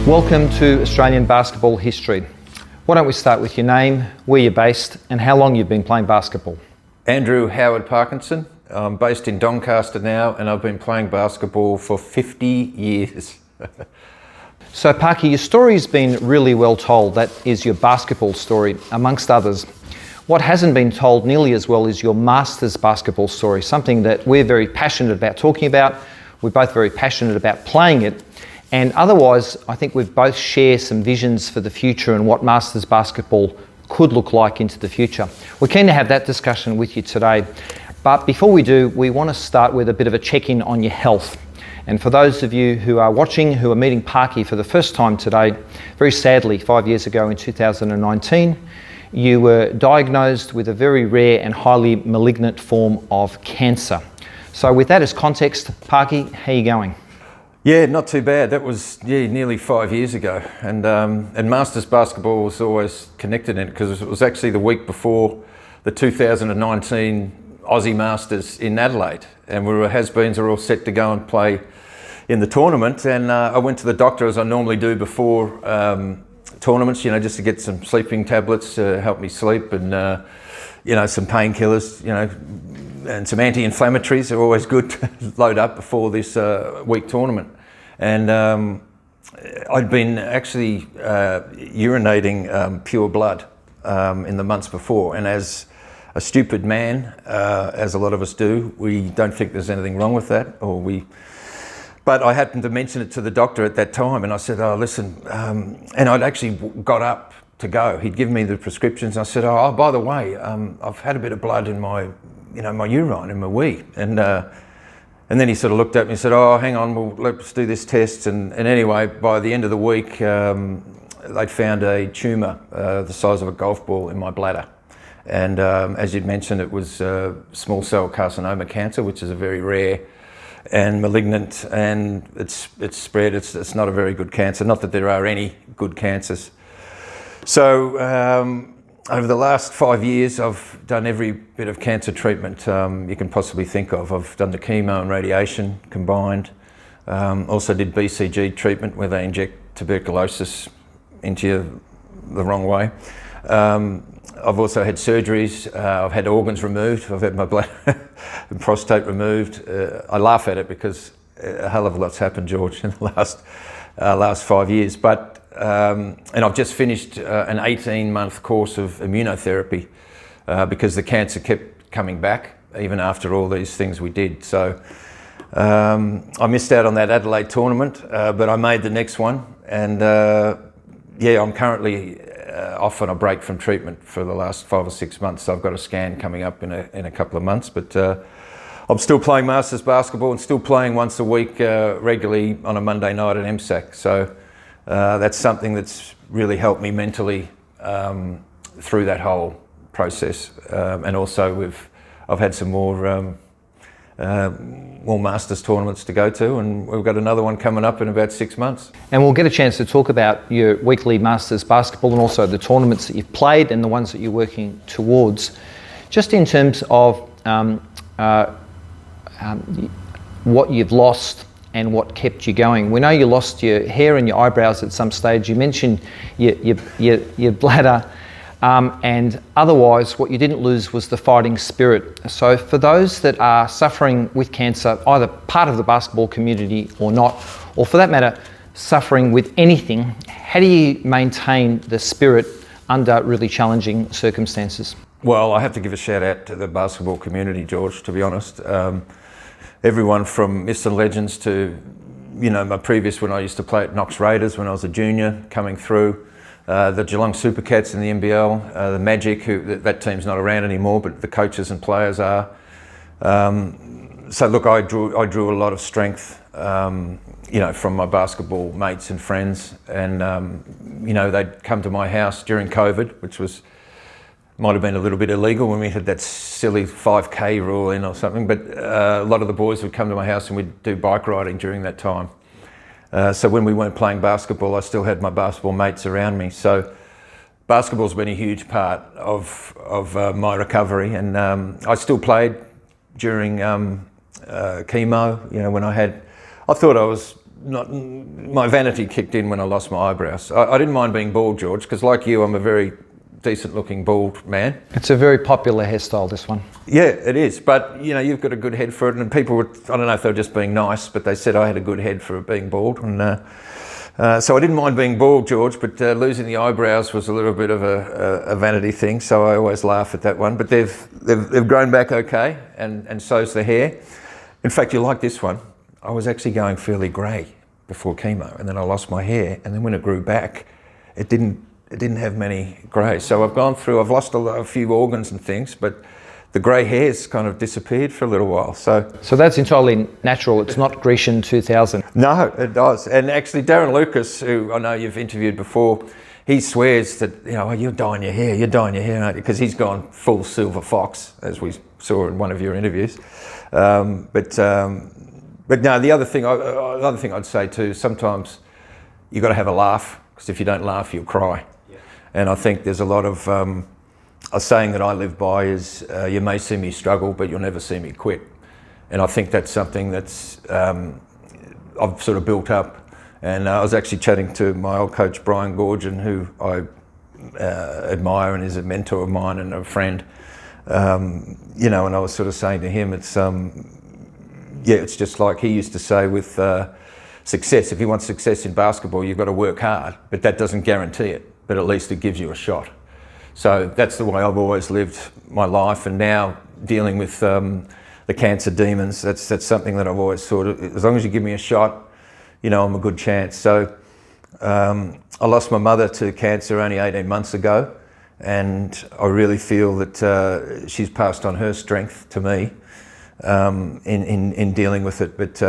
Welcome to Australian basketball history. Why don't we start with your name, where you're based, and how long you've been playing basketball? Andrew Howard Parkinson. I'm based in Doncaster now, and I've been playing basketball for 50 years. So Parky, your story's been really well told. That is your basketball story, amongst others. What hasn't been told nearly as well is your Masters basketball story, something that we're very passionate about talking about. We're both very passionate about playing it. And otherwise, I think we've both share some visions for the future and what Masters basketball could look like into the future. We're keen to have that discussion with you today. But before we do, we want to start with a bit of a check-in on your health. And for those of you who are watching, who are meeting Parky for the first time today, very sadly, 5 years ago in 2019, you were diagnosed with a very rare and highly malignant form of cancer. So with that as context, Parky, how are you going? Yeah, not too bad. That was nearly 5 years ago, and Masters basketball was always connected in it because it was actually the week before the 2019 Aussie Masters in Adelaide, and we were has-beens are all set to go and play in the tournament. And I went to the doctor as I normally do before tournaments, just to get some sleeping tablets to help me sleep, and some painkillers, and some anti-inflammatories are always good to load up before this week tournament. And I'd been actually urinating pure blood in the months before, and as a stupid man, as a lot of us do, we don't think there's anything wrong with that, but I happened to mention it to the doctor at that time, and I said, "Oh, listen," and I'd actually got up to go. He'd given me the prescriptions. I said, "Oh, by the way, I've had a bit of blood in my my urine, in my wee," and then he sort of looked at me and said, "Oh, hang on, let's do this test." And anyway, by the end of the week, they'd found a tumour the size of a golf ball in my bladder. And as you'd mentioned, it was small cell carcinoma cancer, which is a very rare and malignant, and it's spread. It's not a very good cancer. Not that there are any good cancers. So over the last 5 years, I've done every bit of cancer treatment you can possibly think of. I've done the chemo and radiation combined. Also did BCG treatment, where they inject tuberculosis into you the wrong way. I've also had surgeries. I've had organs removed. I've had my bladder and prostate removed. I laugh at it because a hell of a lot's happened, George, in the last 5 years. But and I've just finished an 18-month course of immunotherapy because the cancer kept coming back even after all these things we did. So I missed out on that Adelaide tournament, but I made the next one, and I'm currently off on a break from treatment for the last 5 or 6 months. So I've got a scan coming up in a couple of months, but I'm still playing Masters basketball and still playing once a week regularly on a Monday night at MSAC. So that's something that's really helped me mentally through that whole process. And also I've had some more Masters tournaments to go to, and we've got another one coming up in about 6 months. And we'll get a chance to talk about your weekly Masters basketball and also the tournaments that you've played and the ones that you're working towards. Just in terms of what you've lost and what kept you going. We know you lost your hair and your eyebrows at some stage. You mentioned your bladder. And otherwise, what you didn't lose was the fighting spirit. So for those that are suffering with cancer, either part of the basketball community or not, or for that matter, suffering with anything, how do you maintain the spirit under really challenging circumstances? Well, I have to give a shout out to the basketball community, George, to be honest. Everyone from Myths and Legends to, my previous, when I used to play at Knox Raiders when I was a junior, coming through. The Geelong Supercats in the NMBL, the Magic, that team's not around anymore, but the coaches and players are. So look, I drew a lot of strength, from my basketball mates and friends, and they'd come to my house during COVID, which might have been a little bit illegal when we had that silly 5K rule in or something, but a lot of the boys would come to my house and we'd do bike riding during that time. So when we weren't playing basketball, I still had my basketball mates around me. So basketball's been a huge part of my recovery, and I still played during chemo. When I thought I was not, my vanity kicked in when I lost my eyebrows. I didn't mind being bald, George, because like you, I'm a very decent looking bald man. It's a very popular hairstyle, this one. Yeah, it is. But you know, you've got a good head for it, and people were, I don't know if they were just being nice, but they said I had a good head for being bald. And so I didn't mind being bald, George, but losing the eyebrows was a little bit of a vanity thing. So I always laugh at that one. But they've grown back okay, and so's the hair. In fact, you like this one. I was actually going fairly grey before chemo, and then I lost my hair, and then when it grew back, it didn't have many grey. So I've lost a few organs and things, but the grey hair's kind of disappeared for a little while. So that's entirely natural. It's not Grecian 2000. No, it does. And actually, Darren Lucas, who I know you've interviewed before, he swears that, you know, oh, you're dyeing your hair, aren't you? Because he's gone full silver fox, as we saw in one of your interviews. But no, the other thing I'd say too, sometimes you've got to have a laugh, because if you don't laugh, you'll cry. Yeah. And I think there's a lot of, a saying that I live by is, you may see me struggle, but you'll never see me quit. And I think that's something that's, I've sort of built up. And I was actually chatting to my old coach, Brian Gorgon, who I admire and is a mentor of mine and a friend. You know, and I was sort of saying to him, it's just like he used to say with success. If you want success in basketball, you've got to work hard, but that doesn't guarantee it, but at least it gives you a shot. So that's the way I've always lived my life, and now dealing with the cancer demons, that's something that I've always sort of, as long as you give me a shot, you know, I'm a good chance. So I lost my mother to cancer only 18 months ago, and I really feel that she's passed on her strength to me in dealing with it. But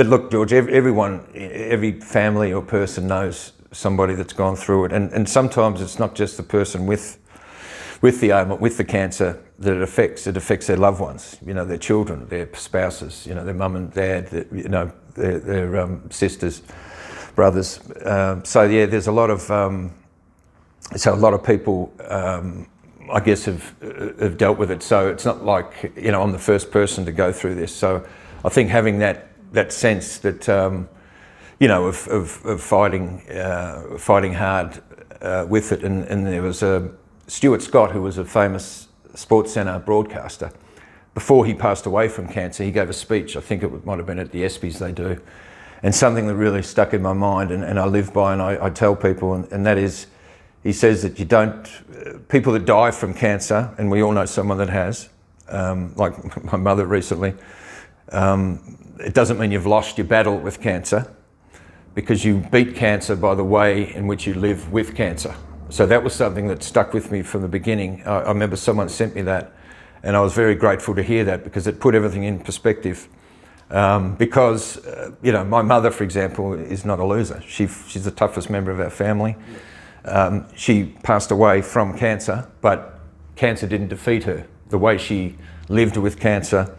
look, George, every family or person knows somebody that's gone through it, and sometimes it's not just the person with the ailment, with the cancer that it affects their loved ones, you know, their children, their spouses, you know, their mum and dad, you know, their sisters, brothers. So yeah, there's a lot of people, I guess, have dealt with it. So it's not like, you know, I'm the first person to go through this. So I think having that sense that, you know, of fighting hard with it, and there was Stuart Scott, who was a famous Sports Centre broadcaster. Before he passed away from cancer, he gave a speech. I think it might have been at the ESPYs they do, and something that really stuck in my mind, and I live by, and I tell people, and that is, he says that people that die from cancer, and we all know someone that has, like my mother recently, it doesn't mean you've lost your battle with cancer, because you beat cancer by the way in which you live with cancer. So that was something that stuck with me from the beginning. I remember someone sent me that, and I was very grateful to hear that, because it put everything in perspective. Because, you know, my mother, for example, is not a loser. She's the toughest member of our family. She passed away from cancer, but cancer didn't defeat her. The way she lived with cancer,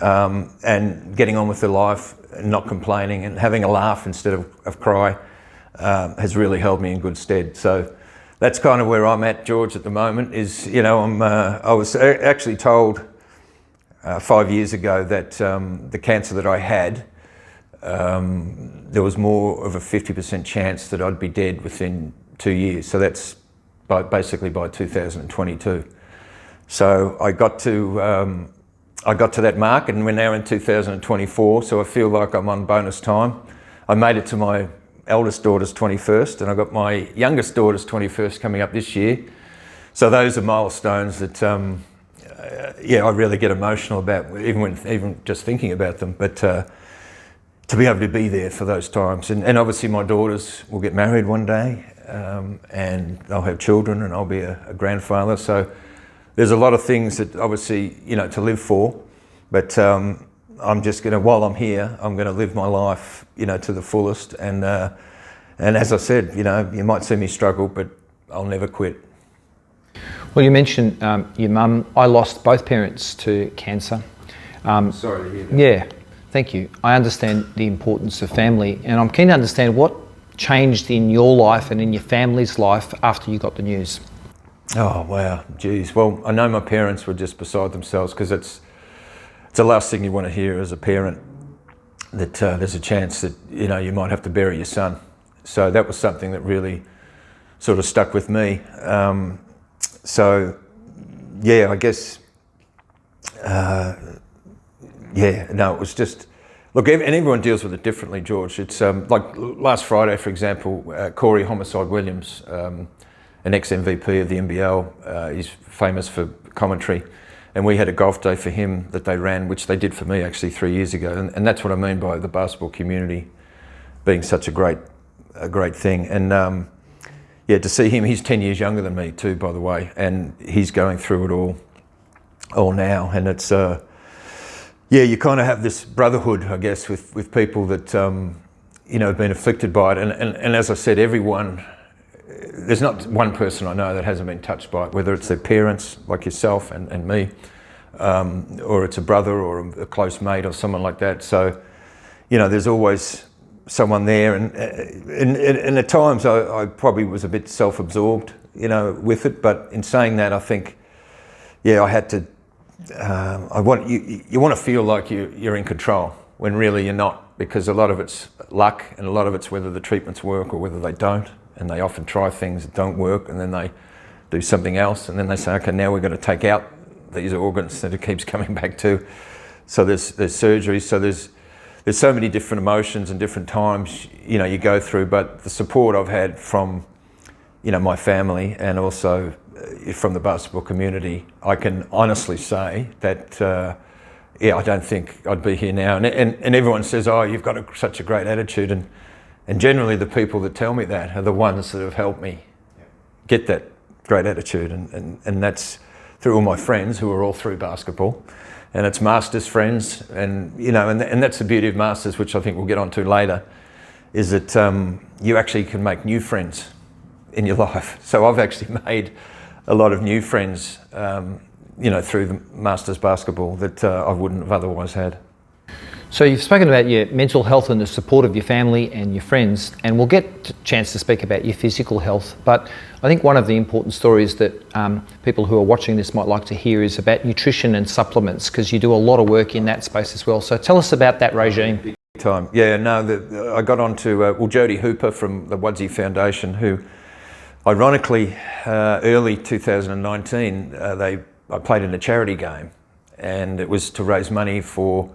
and getting on with her life, and not complaining, and having a laugh instead of cry, has really held me in good stead. So that's kind of where I'm at, George, at the moment. Is, you know, I was actually told 5 years ago that the cancer that I had, there was more of a 50% chance that I'd be dead within 2 years. So that's basically by 2022. So I got to that mark, and we're now in 2024. So I feel like I'm on bonus time. I made it to my eldest daughter's 21st, and I got my youngest daughter's 21st coming up this year. So those are milestones that, I really get emotional about, even just thinking about them. But to be able to be there for those times, and obviously my daughters will get married one day, and they'll have children, and I'll be a grandfather. So there's a lot of things that obviously, you know, to live for. But I'm just gonna, while I'm here, I'm gonna live my life, you know, to the fullest. And as I said, you know, you might see me struggle, but I'll never quit. Well, you mentioned your mum. I lost both parents to cancer. Sorry to hear that. Yeah, thank you. I understand the importance of family, and I'm keen to understand what changed in your life and in your family's life after you got the news. Oh, wow, geez. Well, I know my parents were just beside themselves, because it's the last thing you want to hear as a parent. that there's a chance that, you know, you might have to bury your son. So that was something that really sort of stuck with me. So yeah, I guess, yeah, no, it was just, look, and everyone deals with it differently, George. It's like last Friday, for example, Corey Homicide Williams, an ex-MVP of the NBL, he's famous for commentary, and we had a golf day for him that they ran, which they did for me actually 3 years ago, and that's what I mean by the basketball community being such a great thing. And yeah, to see him, he's 10 years younger than me too, by the way, and he's going through it all now, and it's yeah, you kind of have this brotherhood, I guess, with people that you know, have been afflicted by it, and as I said, everyone, there's not one person I know that hasn't been touched by it, whether it's their parents, like yourself and me, or it's a brother or a close mate or someone like that. So, you know, there's always someone there, and at times I probably was a bit self-absorbed, you know, with it. But in saying that, I think, yeah, I had to. You want to feel like you're in control when really you're not, because a lot of it's luck and a lot of it's whether the treatments work or whether they don't, and they often try things that don't work and then they do something else and then they say, okay, now we're going to take out these organs that it keeps coming back to. So there's surgery, so there's so many different emotions and different times, you know, you go through. But the support I've had from, you know, my family and also from the basketball community, I can honestly say that, yeah, I don't think I'd be here now. And everyone says, oh, you've got such a great attitude. And generally the people that tell me that are the ones that have helped me get that great attitude. And that's through all my friends who are all through basketball. And it's Masters friends. And, you know, and that's the beauty of Masters, which I think we'll get onto later, is that you actually can make new friends in your life. So I've actually made a lot of new friends, you know, through the Masters basketball that I wouldn't have otherwise had. So you've spoken about your mental health and the support of your family and your friends, and we'll get a chance to speak about your physical health. But I think one of the important stories that people who are watching this might like to hear is about nutrition and supplements, because you do a lot of work in that space as well. So tell us about that regime. Big time. Yeah, no, I got on to, well, Jody Hooper from the Wudsy Foundation, who ironically, early 2019, I played in a charity game, and it was to raise money for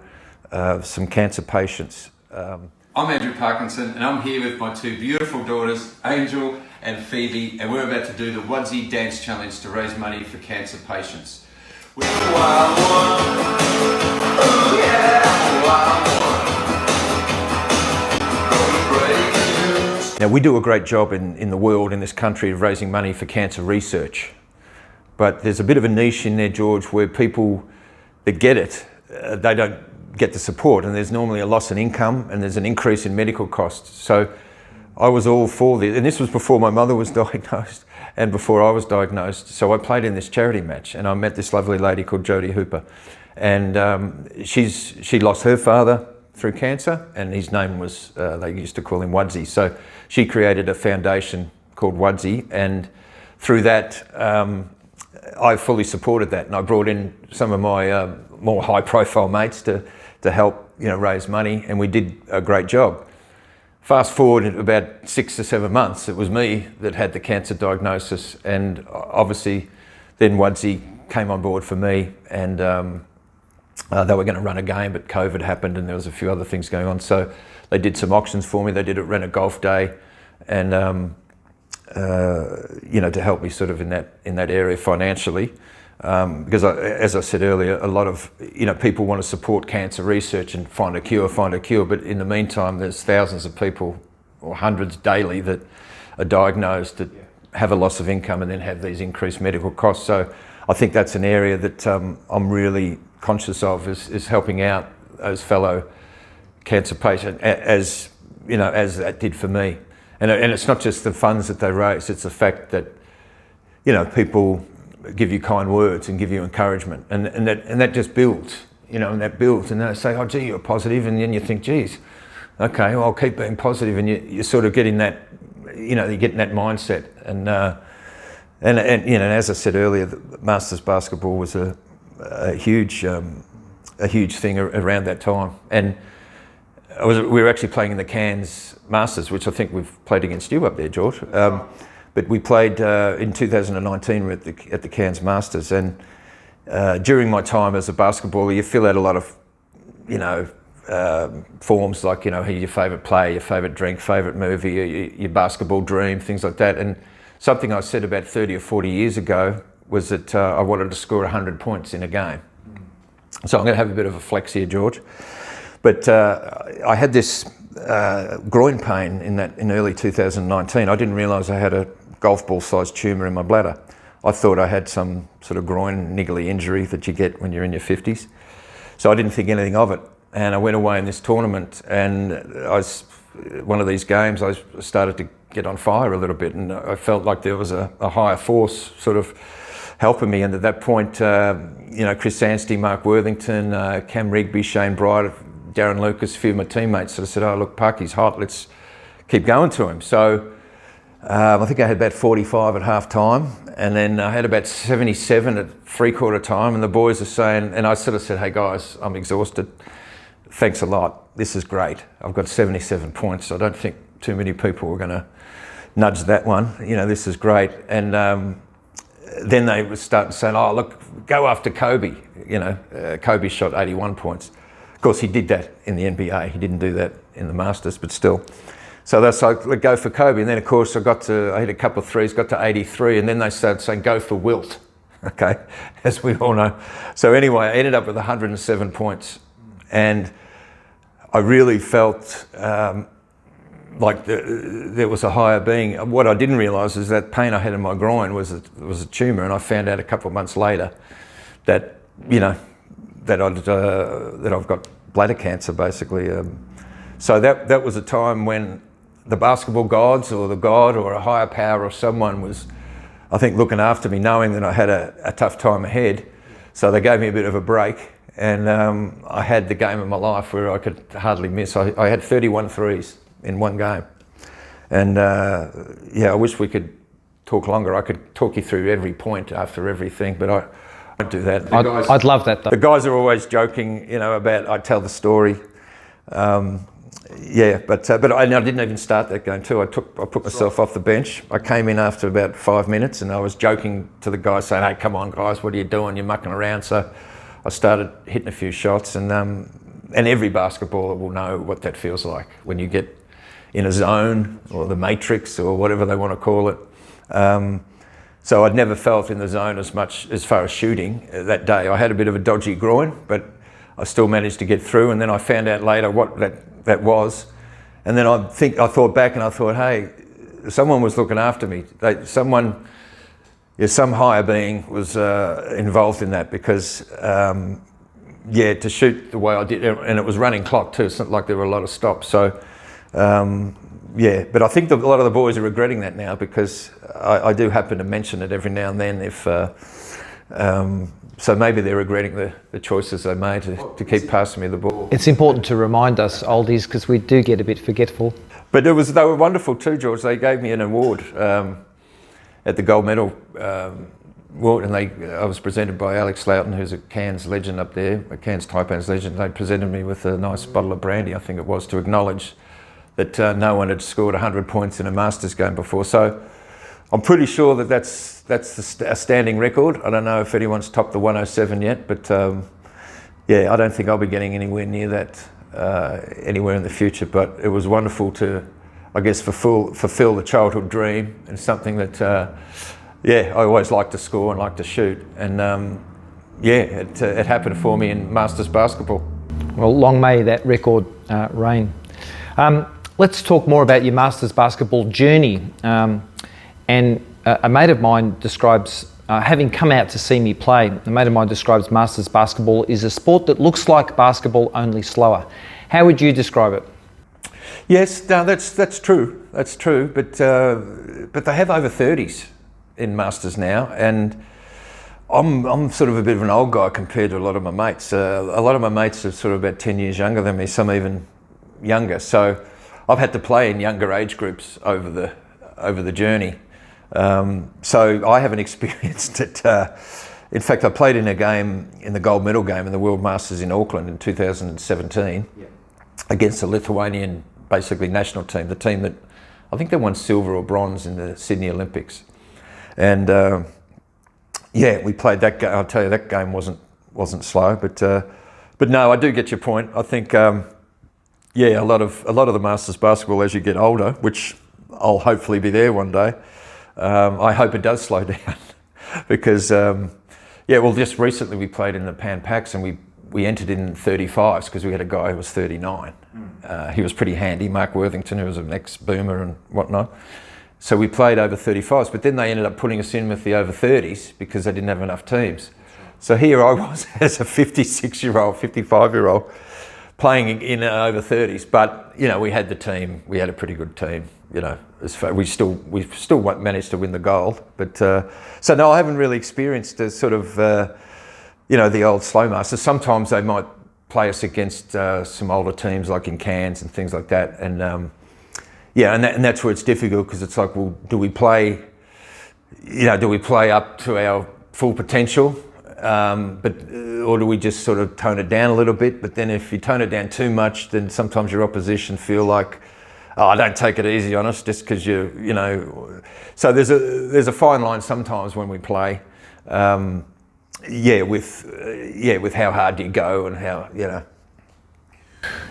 some cancer patients. I'm Andrew Parkinson, and I'm here with my two beautiful daughters, Angel and Phoebe, and we're about to do the Wudsy Dance Challenge to raise money for cancer patients. Now, we do a great job in the world, in this country, of raising money for cancer research. But there's a bit of a niche in there, George, where people that get it, they don't get the support, and there's normally a loss in income and there's an increase in medical costs. So I was all for this, and this was before my mother was diagnosed and before I was diagnosed. So I played in this charity match, and I met this lovely lady called Jody Hooper, and she lost her father through cancer, and his name was, they used to call him Wudsy. So she created a foundation called Wudsy, and through that, I fully supported that, and I brought in some of my more high-profile mates to help, you know, raise money, and we did a great job. Fast forward about 6 to 7 months, it was me that had the cancer diagnosis, and obviously then Wudsy came on board for me, and they were going to run a game, but COVID happened and there was a few other things going on. So they did some auctions for me. They ran a golf day, and you know, to help me sort of in that area financially, because as I said earlier, a lot of, you know, people want to support cancer research and find a cure. But in the meantime, there's thousands of people, or hundreds daily, that are diagnosed that have a loss of income and then have these increased medical costs. So I think that's an area that I'm really conscious of, is helping out those fellow cancer patients, as you know, as that did for me. And it's not just the funds that they raise, it's the fact that, you know, people give you kind words and give you encouragement, and that just builds, you know, and that builds, and they say, oh gee, you're positive, and then you think, geez, okay, well, I'll keep being positive, and you sort of getting that, you know, you're getting that mindset, and you know, as I said earlier, the Masters basketball was a huge thing around that time, and we were actually playing in the Cairns Masters, which I think we've played against you up there, George. But we played in 2019 at the Cairns Masters, and during my time as a basketballer, you fill out a lot of, forms like, who's your favourite player, your favourite drink, favourite movie, your basketball dream, things like that. And something I said about 30 or 40 years ago was that I wanted to score 100 points in a game. So I'm going to have a bit of a flex here, George. But I had this groin pain in early 2019. I didn't realise I had a golf ball sized tumour in my bladder. I thought I had some sort of groin niggly injury that you get when you're in your 50s. So I didn't think anything of it. And I went away in this tournament, and one of these games, I started to get on fire a little bit, and I felt like there was a higher force sort of helping me. And at that point, Chris Anstey, Mark Worthington, Cam Rigby, Shane Bright, Darren Lucas, a few of my teammates sort of said, "Oh, look, Parky's hot, let's keep going to him." So I think I had about 45 at half time, and then I had about 77 at three-quarter time, and the boys are saying, and I sort of said, "Hey guys, I'm exhausted. Thanks a lot. This is great. I've got 77 points. I don't think too many people were going to nudge that one. This is great." And then they were starting saying, "Oh, look, go after Kobe." Kobe shot 81 points. Of course, he did that in the NBA. He didn't do that in the Masters, but still. So that's like, let's go for Kobe. And then, of course, I hit a couple of threes, got to 83, and then they started saying, "Go for Wilt." Okay, as we all know. So anyway, I ended up with 107 points. And I really felt like there was a higher being. What I didn't realise is that pain I had in my groin was a tumour, and I found out a couple of months later that I've got bladder cancer, basically. So that was a time when the basketball gods, or the god, or a higher power, or someone was, I think, looking after me, knowing that I had a tough time ahead. So they gave me a bit of a break. And I had the game of my life where I could hardly miss. I had 31 threes in one game. And I wish we could talk longer. I could talk you through every point after everything, but I won't do that. I'd love that though. The guys are always joking, about I tell the story. But I didn't even start that game too. I put myself off the bench. I came in after about 5 minutes, and I was joking to the guys saying, "Hey, come on guys, what are you doing? You're mucking around." So I started hitting a few shots, and every basketballer will know what that feels like when you get in a zone, or the matrix, or whatever they want to call it. So I'd never felt in the zone as much as far as shooting that day. I had a bit of a dodgy groin, but I still managed to get through. And then I found out later what that was. And then I thought back and I thought, hey, someone was looking after me. Some higher being was involved in that, because to shoot the way I did, and it was running clock too. It's not like there were a lot of stops. So but I think a lot of the boys are regretting that now, because I do happen to mention it every now and then. So maybe they're regretting the choices they made to keep passing me the ball. It's important to remind us oldies, because we do get a bit forgetful. But they were wonderful too, George. They gave me an award at the gold medal award, and I was presented by Alex Loughton, who's a Cairns legend up there, a Cairns Taipans legend. They presented me with a nice bottle of brandy, I think it was, to acknowledge that no one had scored 100 points in a Masters game before. So I'm pretty sure that's a standing record. I don't know if anyone's topped the 107 yet, but I don't think I'll be getting anywhere near that anywhere in the future. But it was wonderful to, I guess, fulfill the childhood dream, and something that I always liked to score and liked to shoot. And it happened for me in Masters basketball. Well, long may that record reign. Let's talk more about your Masters basketball journey. And a mate of mine describes, having come out to see me play, a mate of mine describes Masters basketball is a sport that looks like basketball, only slower. How would you describe it? Yes, no, that's true. That's true. But they have over 30s in Masters now, and I'm sort of a bit of an old guy compared to a lot of my mates. A lot of my mates are sort of about 10 years younger than me, some even younger. So I've had to play in younger age groups over the journey. So I haven't experienced it. In fact, I played in a game, in the gold medal game in the World Masters in Auckland in 2017. Yeah. against the Lithuanian, basically national team, the team that I think they won silver or bronze in the Sydney Olympics. And yeah, we played that game. I'll tell you, that game wasn't slow, but no, I do get your point. I think yeah, a lot of the Masters basketball as you get older, which I'll hopefully be there one day. I hope it does slow down because yeah, well, just recently we played in the Pan Pacs and we entered in 35s because we had a guy who was 39. He was pretty handy, Mark Worthington, who was an ex-boomer and whatnot. So we played over 35s, but then they ended up putting us in with the over 30s because they didn't have enough teams. So here I was as a 56-year-old, 55-year-old playing in over 30s, but you know, we had the team, we had a pretty good team, you know, we still managed to win the gold. But so no, I haven't really experienced the sort of, you know, the old slow masters. Sometimes they might play us against some older teams like in Cairns and things like that. And yeah, and that's where it's difficult because it's like, well, do we play up to our full potential? Or do we just sort of tone it down a little bit? But then if you tone it down too much, then sometimes your opposition feel like, oh, don't take it easy on us just because you know. So there's a fine line sometimes when we play. Yeah, with how hard do you go and how, you know.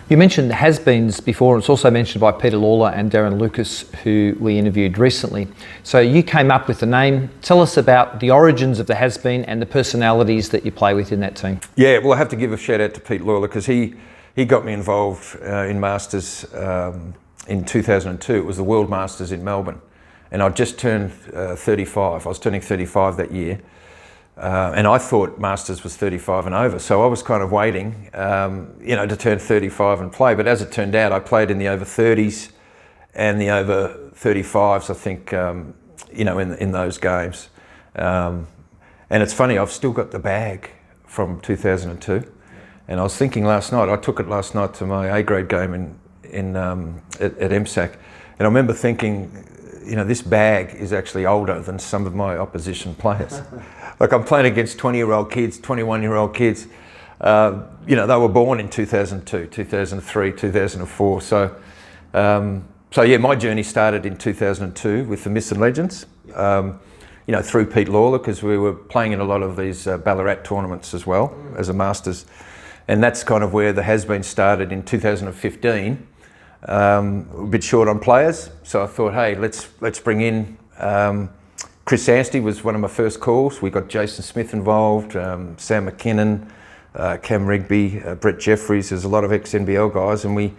You mentioned has-beens before. It's also mentioned by Peter Lawler and Darren Lucas, who we interviewed recently. So you came up with the name. Tell us about the origins of the has-been and the personalities that you play with in that team. Yeah, well, I have to give a shout out to Pete Lawler because he got me involved in Masters in 2002. It was the World Masters in Melbourne. And I'd just turned 35. I was turning 35 that year. And I thought Masters was 35 and over, so I was kind of waiting, you know, to turn 35 and play. But as it turned out, I played in the over 30s and the over 35s, I think, you know, in those games. And it's funny, I've still got the bag from 2002. And I was thinking last night, I took it last night to my A-grade game at MSAC. And I remember thinking, you know, this bag is actually older than some of my opposition players. Like I'm playing against 20-year-old kids, 21-year-old kids. You know, they were born in 2002, 2003, 2004. So yeah, my journey started in 2002 with the Myths and Legends. You know, through Pete Lawler, because we were playing in a lot of these Ballarat tournaments as well as a Masters. And that's kind of where the has-been started in 2015. A bit short on players, so I thought, hey, let's bring in Chris Anstey was one of my first calls. We got Jason Smith involved, Sam McKinnon, Cam Rigby, Brett Jeffries. There's a lot of ex-NBL guys, and we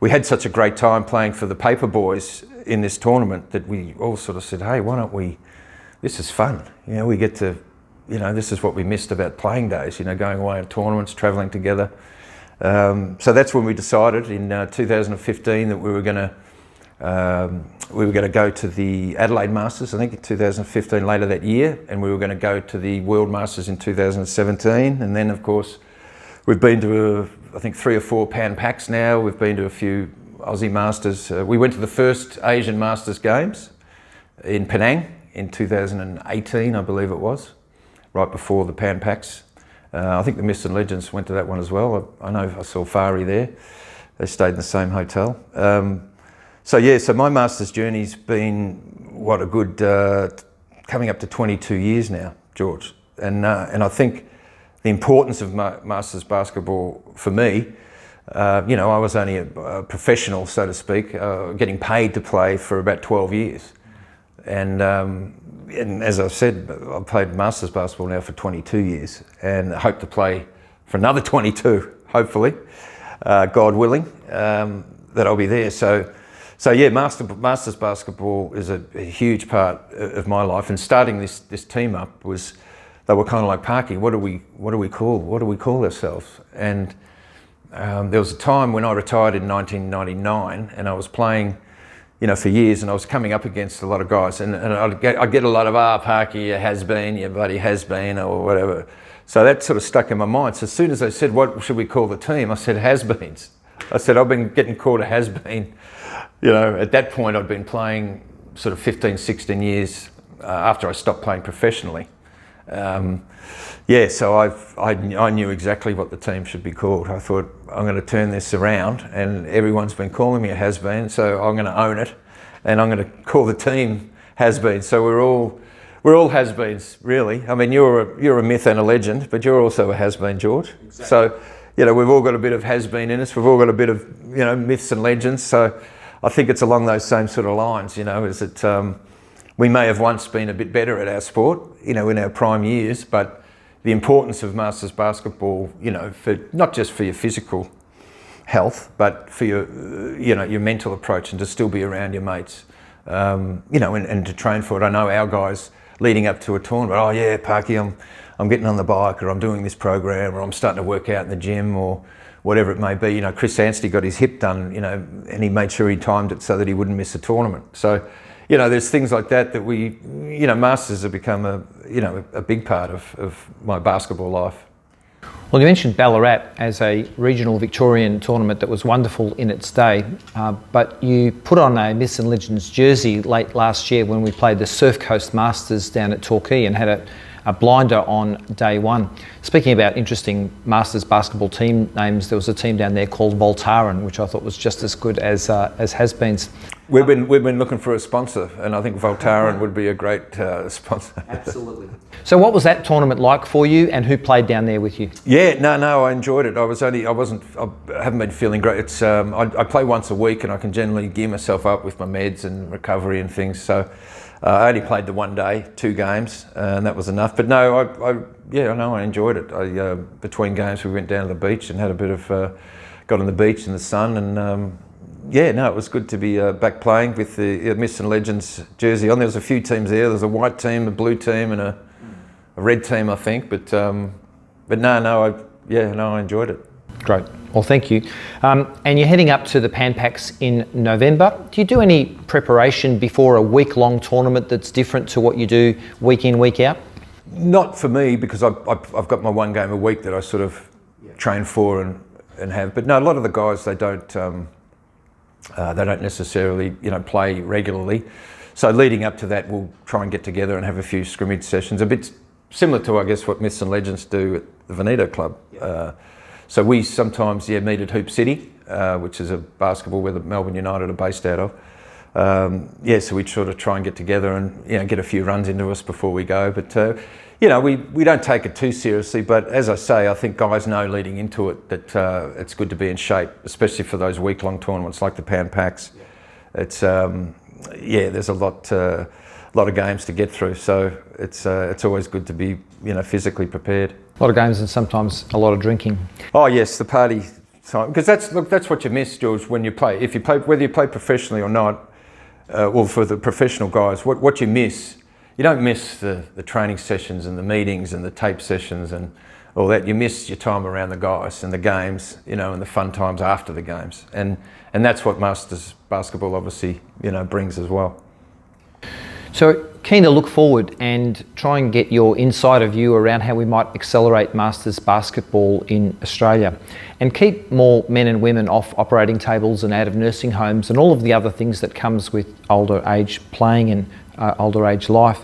had such a great time playing for the Paper Boys in this tournament that we all sort of said, hey, why don't we? This is fun. You know, we get to, you know, this is what we missed about playing days. You know, going away on tournaments, travelling together. So that's when we decided in 2015 that we were going to go to the Adelaide Masters, I think in 2015 later that year, and we were going to go to the World Masters in 2017. And then, of course, we've been to, I think, 3 or 4 Pan Pacs now. We've been to a few Aussie Masters. We went to the first Asian Masters Games in Penang in 2018, I believe it was, right before the Pan Pacs. I think the Myths and Legends went to that one as well. I know I saw Fari there. They stayed in the same hotel. So yeah, so my Masters journey's been, what, a good, coming up to 22 years now, George. And I think the importance of Masters basketball for me, you know, I was only a professional, so to speak, getting paid to play for about 12 years. And as I've said, I've played Masters basketball now for 22 years and I hope to play for another 22, hopefully, God willing, that I'll be there. So yeah, Masters basketball is a huge part of my life, and starting this team up was, they were kind of like, Parky, what do we call ourselves? And there was a time when I retired in 1999 and I was playing, you know, for years, and I was coming up against a lot of guys, and I'd get a lot of, Parky, you has been, you bloody has been, or whatever. So that sort of stuck in my mind. So as soon as they said, what should we call the team? I said, has-beens. I said, I've been getting called a has-been. You know, at that point I'd been playing sort of 15, 16 years after I stopped playing professionally. Yeah, so I knew exactly what the team should be called. I thought, I'm going to turn this around, and everyone's been calling me a has-been, so I'm going to own it, and I'm going to call the team has-been. So we're all has-beens, really. I mean, you're a myth and a legend, but you're also a has-been, George. Exactly. So, you know, we've all got a bit of has-been in us. We've all got a bit of, you know, myths and legends. So I think it's along those same sort of lines, you know, is that we may have once been a bit better at our sport, you know, in our prime years, but the importance of Masters basketball, you know, for not just for your physical health, but for your, you know, your mental approach, and to still be around your mates, you know, and to train for it. I know our guys leading up to a tournament, oh yeah, Parky, I'm getting on the bike, or I'm doing this program, or I'm starting to work out in the gym, or whatever it may be. You know, Chris Anstey got his hip done, you know, and he made sure he timed it so that he wouldn't miss a tournament. So, you know, there's things like that we, you know, Masters have become a big part of my basketball life. Well, you mentioned Ballarat as a regional Victorian tournament that was wonderful in its day, but you put on a Myths and Legends jersey late last year when we played the Surf Coast Masters down at Torquay and had a blinder on day one. Speaking about interesting Masters basketball team names, there was a team down there called Voltaren, which I thought was just as good as has-beens. We've been looking for a sponsor, and I think Voltaren would be a great sponsor. Absolutely. So what was that tournament like for you, and who played down there with you? Yeah, no, I enjoyed it. I haven't been feeling great. It's I play once a week, and I can generally gear myself up with my meds and recovery and things. So I only played the one day, 2 games, and that was enough. But no, I enjoyed it. Between games, we went down to the beach and had a bit of got on the beach in the sun, and it was good to be back playing with the Myths and Legends jersey on. There was a few teams there. There was a white team, a blue team, and a red team, I think. But I enjoyed it. Great. Well, thank you. And you're heading up to the Pan Pacs in November. Do you do any preparation before a week-long tournament that's different to what you do week in, week out? Not for me, because I've got my one game a week that I sort of train for and have. But no, a lot of the guys, they don't necessarily, you know, play regularly. So leading up to that, we'll try and get together and have a few scrimmage sessions, a bit similar to, I guess, what Myths and Legends do at the Veneto Club. So we sometimes meet at Hoop City, which is a basketball where the Melbourne United are based out of. So we sort of try and get together and, you know, get a few runs into us before we go. But you know, we don't take it too seriously. But as I say, I think guys know leading into it that it's good to be in shape, especially for those week-long tournaments like the Pan Pacs. It's there's a lot of games to get through, so it's always good to be, you know, physically prepared. A lot of games and sometimes a lot of drinking. Oh yes, the party time, because that's what you miss, George, when you play. If you play, whether you play professionally or not, well, for the professional guys, what you miss, you don't miss the training sessions and the meetings and the tape sessions and all that. You miss your time around the guys and the games, you know, and the fun times after the games, and that's what Masters basketball obviously, you know, brings as well. So keen to look forward and try and get your insider view around how we might accelerate Masters basketball in Australia and keep more men and women off operating tables and out of nursing homes and all of the other things that comes with older age playing and older age life.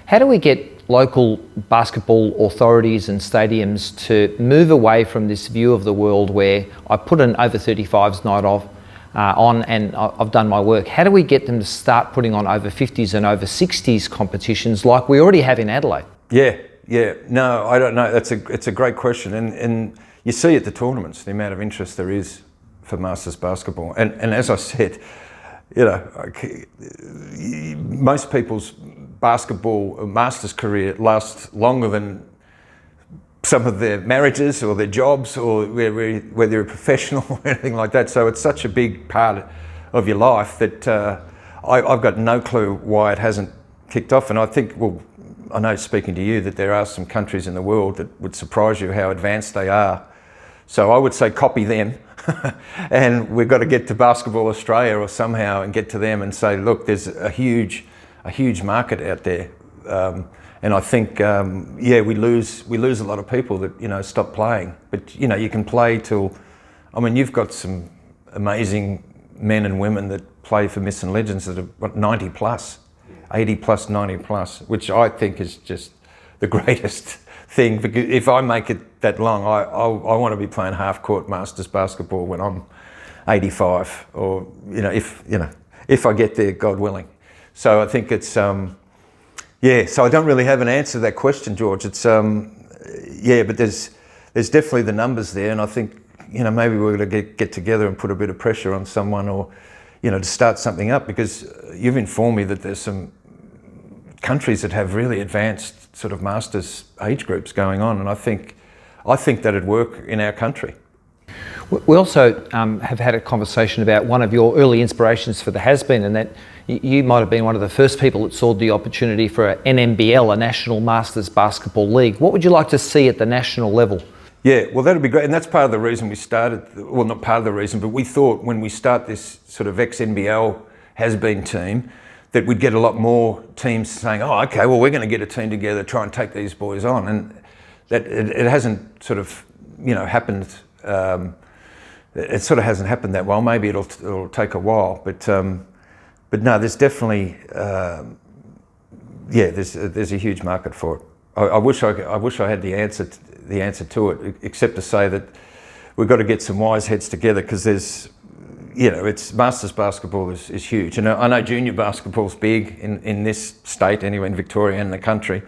How do we get local basketball authorities and stadiums to move away from this view of the world where I put an over 35s night on and I've done my work? How do we get them to start putting on over 50s and over 60s competitions like we already have in Adelaide? Yeah. No, I don't know. It's a great question. And you see at the tournaments the amount of interest there is for Masters basketball. And as I said, you know, most people's basketball Masters career lasts longer than some of their marriages or their jobs or whether you're a professional or anything like that. So it's such a big part of your life that I've got no clue why it hasn't kicked off. And I think, well, I know speaking to you that there are some countries in the world that would surprise you how advanced they are. So I would say copy them and we've got to get to Basketball Australia or somehow and get to them and say, look, there's a huge market out there. And I think, we lose a lot of people that, you know, stop playing. But, you know, you can play till, I mean, you've got some amazing men and women that play for Myths and Legends that are 90 plus, 80 plus, 90 plus, which I think is just the greatest thing, because if I make it that long, I want to be playing half-court Masters basketball when I'm 85, or if I get there, God willing. So I think it's so I don't really have an answer to that question, George. It's but there's definitely the numbers there, and I think maybe we're going to get together and put a bit of pressure on someone, or to start something up, because you've informed me that there's some countries that have really advanced sort of masters age groups going on, and I think that'd work in our country. We also have had a conversation about one of your early inspirations for the Has-Been, and that you might have been one of the first people that saw the opportunity for an NMBL, a National Masters Basketball League. What would you like to see at the national level? Yeah, well, that'd be great, and that's part of the reason we started. Well, not part of the reason, but we thought when we start this sort of ex-NBL Has-Been team, that we'd get a lot more teams saying, "Oh, okay, well, we're going to get a team together, try and take these boys on," and that it hasn't sort of happened. It sort of hasn't happened that well. Maybe it'll take a while, but no, there's definitely there's a huge market for it. I wish I had the answer to it, except to say that we've got to get some wise heads together, because there's it's Masters basketball is huge. And I know junior basketball's big in this state anyway, in Victoria and the country,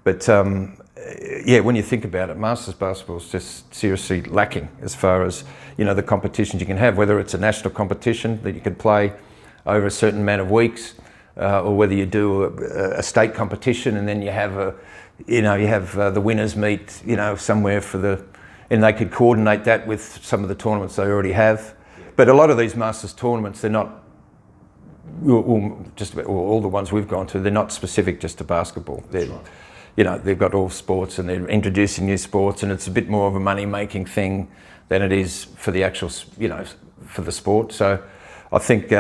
but when you think about it, Masters basketball is just seriously lacking as far as the competitions you can have, whether it's a national competition that you can play over a certain amount of weeks, or whether you do a state competition and then you have the winners meet somewhere and they could coordinate that with some of the tournaments they already have. But a lot of these Masters tournaments, they're not, just about all the ones we've gone to, they're not specific just to basketball. They've got all sports, and they're introducing new sports, and it's a bit more of a money-making thing than it is for the actual, for the sport. So I think,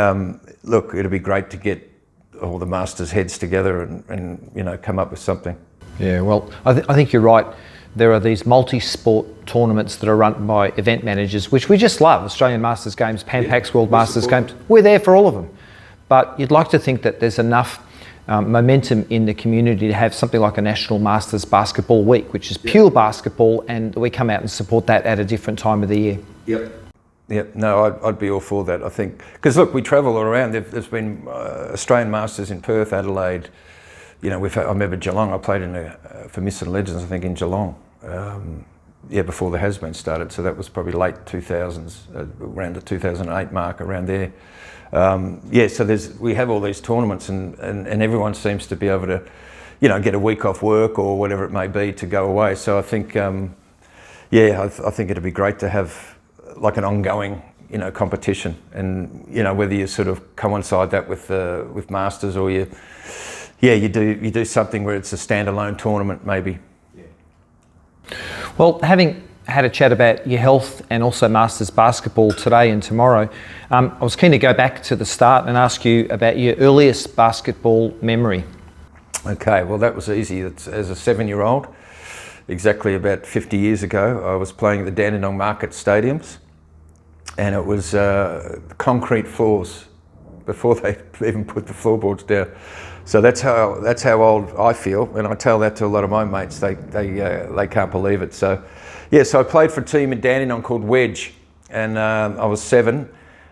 look, it'd be great to get all the Masters heads together and come up with something. Yeah, well, I think you're right. There are these multi-sport tournaments that are run by event managers, which we just love. Australian Masters Games, Pan Pacs World Masters Games. We're there for all of them. But you'd like to think that there's enough momentum in the community to have something like a National Masters Basketball Week, which is pure basketball, and we come out and support that at a different time of the year. Yep. No, I'd be all for that, I think. Because look, we travel all around. There's been Australian Masters in Perth, Adelaide. I remember Geelong. I played for Myths and Legends, I think, in Geelong. Before the Has-Been started. So that was probably late 2000s, around the 2008 mark, around there. So we have all these tournaments, and everyone seems to be able to, get a week off work or whatever it may be to go away. So I think, I think it'd be great to have like an ongoing, competition, and whether you sort of coincide that with Masters, or you do something where it's a standalone tournament maybe. Well, having had a chat about your health and also Masters basketball today and tomorrow, I was keen to go back to the start and ask you about your earliest basketball memory. Okay, well, that was easy. As a 7-year-old, exactly about 50 years ago, I was playing at the Dandenong Market Stadiums, and it was concrete floors before they even put the floorboards down. So that's how old I feel, and I tell that to a lot of my mates. They can't believe it. So I played for a team in Dandenong called Wedge, and I was 7,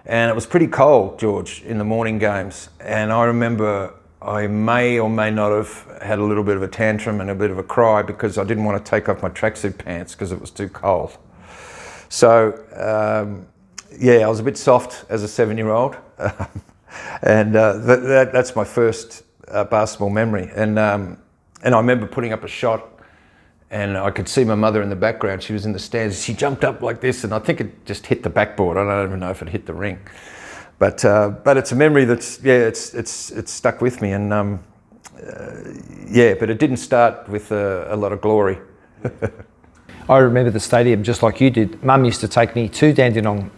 and it was pretty cold, George, in the morning games. And I remember I may or may not have had a little bit of a tantrum and a bit of a cry because I didn't want to take off my tracksuit pants because it was too cold. So I was a bit soft as a 7-year-old, and that's my first basketball memory. And I remember putting up a shot, and I could see my mother in the background. She was in the stands. She jumped up like this, and I think it just hit the backboard. I don't even know if it hit the ring, but it's a memory that's it's stuck with me. And but it didn't start with a lot of glory. I remember the stadium just like you did. Mum used to take me to Dandenong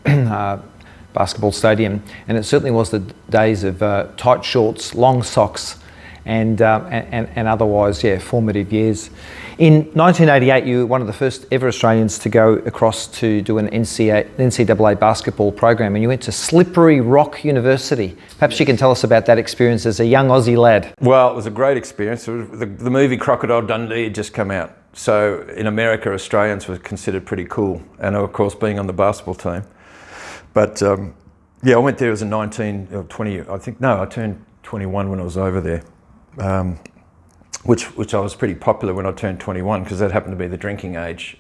basketball stadium, and it certainly was the days of tight shorts, long socks, and otherwise, yeah, formative years. In 1988, you were one of the first ever Australians to go across to do an NCAA basketball program, and you went to Slippery Rock University. Perhaps you can tell us about that experience as a young Aussie lad. Well, it was a great experience. The movie Crocodile Dundee had just come out. So in America, Australians were considered pretty cool. And of course, being on the basketball team. But yeah, I went there as a 19 or 20, I think, no, I turned 21 when I was over there. Which I was pretty popular when I turned 21 because that happened to be the drinking age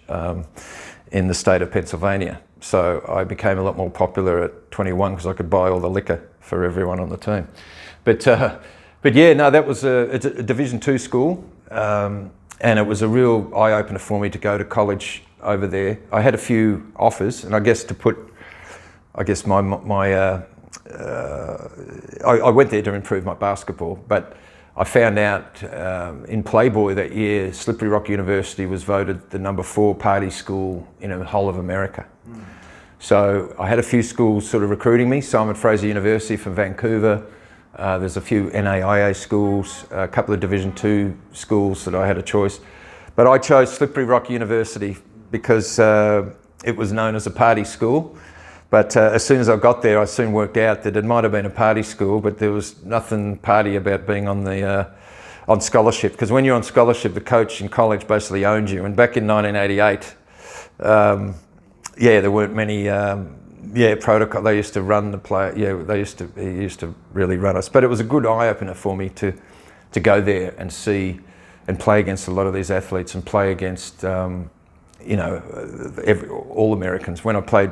in the state of Pennsylvania. So I became a lot more popular at 21 because I could buy all the liquor for everyone on the team. But yeah, no, that was a Division II school. And it was a real eye-opener for me to go to college over there. I had a few offers, and I guess I went there to improve my basketball, but I found out in Playboy that year, Slippery Rock University was voted the number 4 party school in the whole of America. Mm. So I had a few schools sort of recruiting me. Simon Fraser University from Vancouver. There's a few NAIA schools, a couple of Division II schools that I had a choice. But I chose Slippery Rock University because it was known as a party school. But as soon as I got there, I soon worked out that it might have been a party school, but there was nothing party about being on the on scholarship. Because when you're on scholarship, the coach in college basically owned you. And back in 1988, yeah, there weren't many protocol. They used to run the play. Yeah, he used to really run us. But it was a good eye opener for me to go there and see and play against a lot of these athletes and play against all Americans. When I played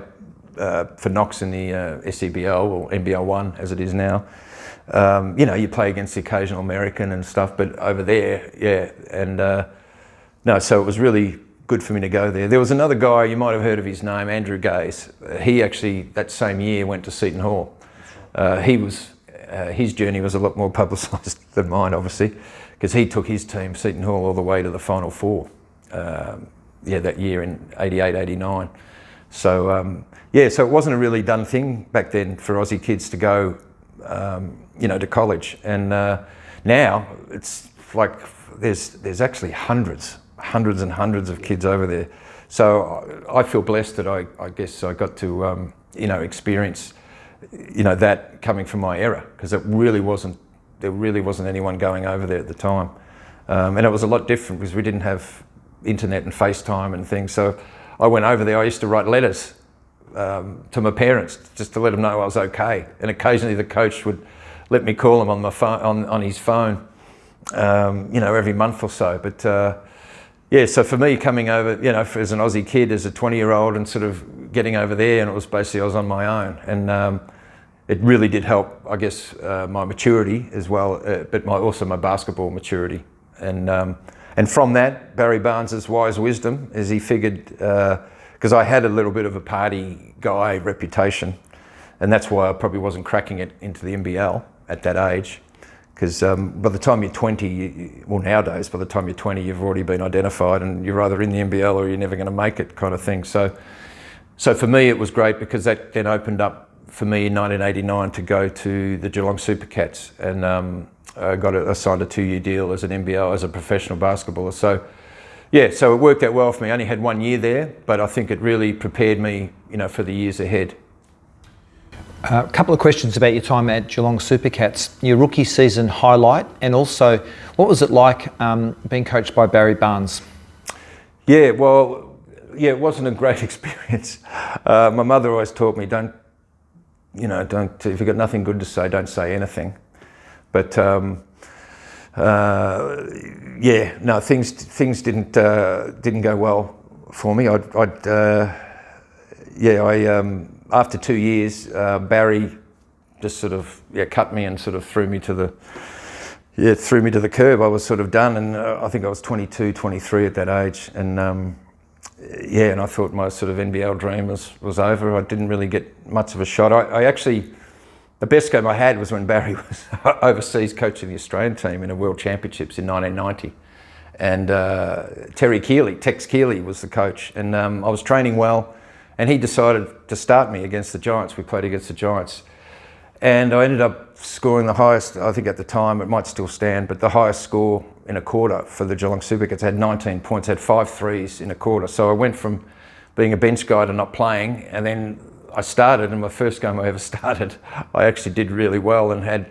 for Knox in the SEBL or NBL 1 as it is now, you play against the occasional American and stuff, but over there, yeah, and no, so it was really good for me to go there. There was another guy, you might have heard of his name, Andrew Gaze. He actually, that same year, went to Seton Hall. His journey was a lot more publicised than mine, obviously, because he took his team, Seton Hall, all the way to the Final Four, that year in 88, 89. So, so it wasn't a really done thing back then for Aussie kids to go, to college. And now it's like there's actually hundreds and hundreds of kids over there. So I feel blessed that I guess I got to, experience, that coming from my era, because there really wasn't anyone going over there at the time. And it was a lot different because we didn't have internet and FaceTime and things. So I went over there, I used to write letters to my parents just to let them know I was okay. And occasionally the coach would let me call him on my phone, on his phone, every month or so. But so for me coming over, as an Aussie kid, as a 20-year-old and sort of getting over there, and it was basically I was on my own. And it really did help, I guess, my maturity as well, but also my basketball maturity. And from that, Barry Barnes's wise wisdom, as he figured, because I had a little bit of a party guy reputation, and that's why I probably wasn't cracking it into the NBL at that age. Because by the time you're 20, nowadays, by the time you're 20, you've already been identified and you're either in the NBL or you're never going to make it, kind of thing. So for me, it was great because that then opened up for me in 1989 to go to the Geelong Supercats, and I signed a 2-year deal as an NBL, as a professional basketballer. So it worked out well for me. I only had 1 year there, but I think it really prepared me, for the years ahead. A couple of questions about your time at Geelong Supercats, your rookie season highlight, and also what was it like being coached by Barry Barnes? Yeah, well, it wasn't a great experience. My mother always taught me, don't, if you've got nothing good to say, don't say anything. But things didn't go well for me. After 2 years, Barry just sort of cut me and sort of threw me to the curb. I was sort of done, and I think I was 22, 23 at that age, and and I thought my sort of NBL dream was over. I didn't really get much of a shot. I actually, the best game I had was when Barry was overseas coaching the Australian team in the World Championships in 1990, and Tex Keeley was the coach, and I was training well. And he decided to start me against the Giants. We played against the Giants. And I ended up scoring the highest, I think at the time, it might still stand, but the highest score in a quarter for the Geelong Supercats. I had 19 points, had 5 threes in a quarter. So I went from being a bench guy to not playing, and then I started, and my first game I ever started, I actually did really well and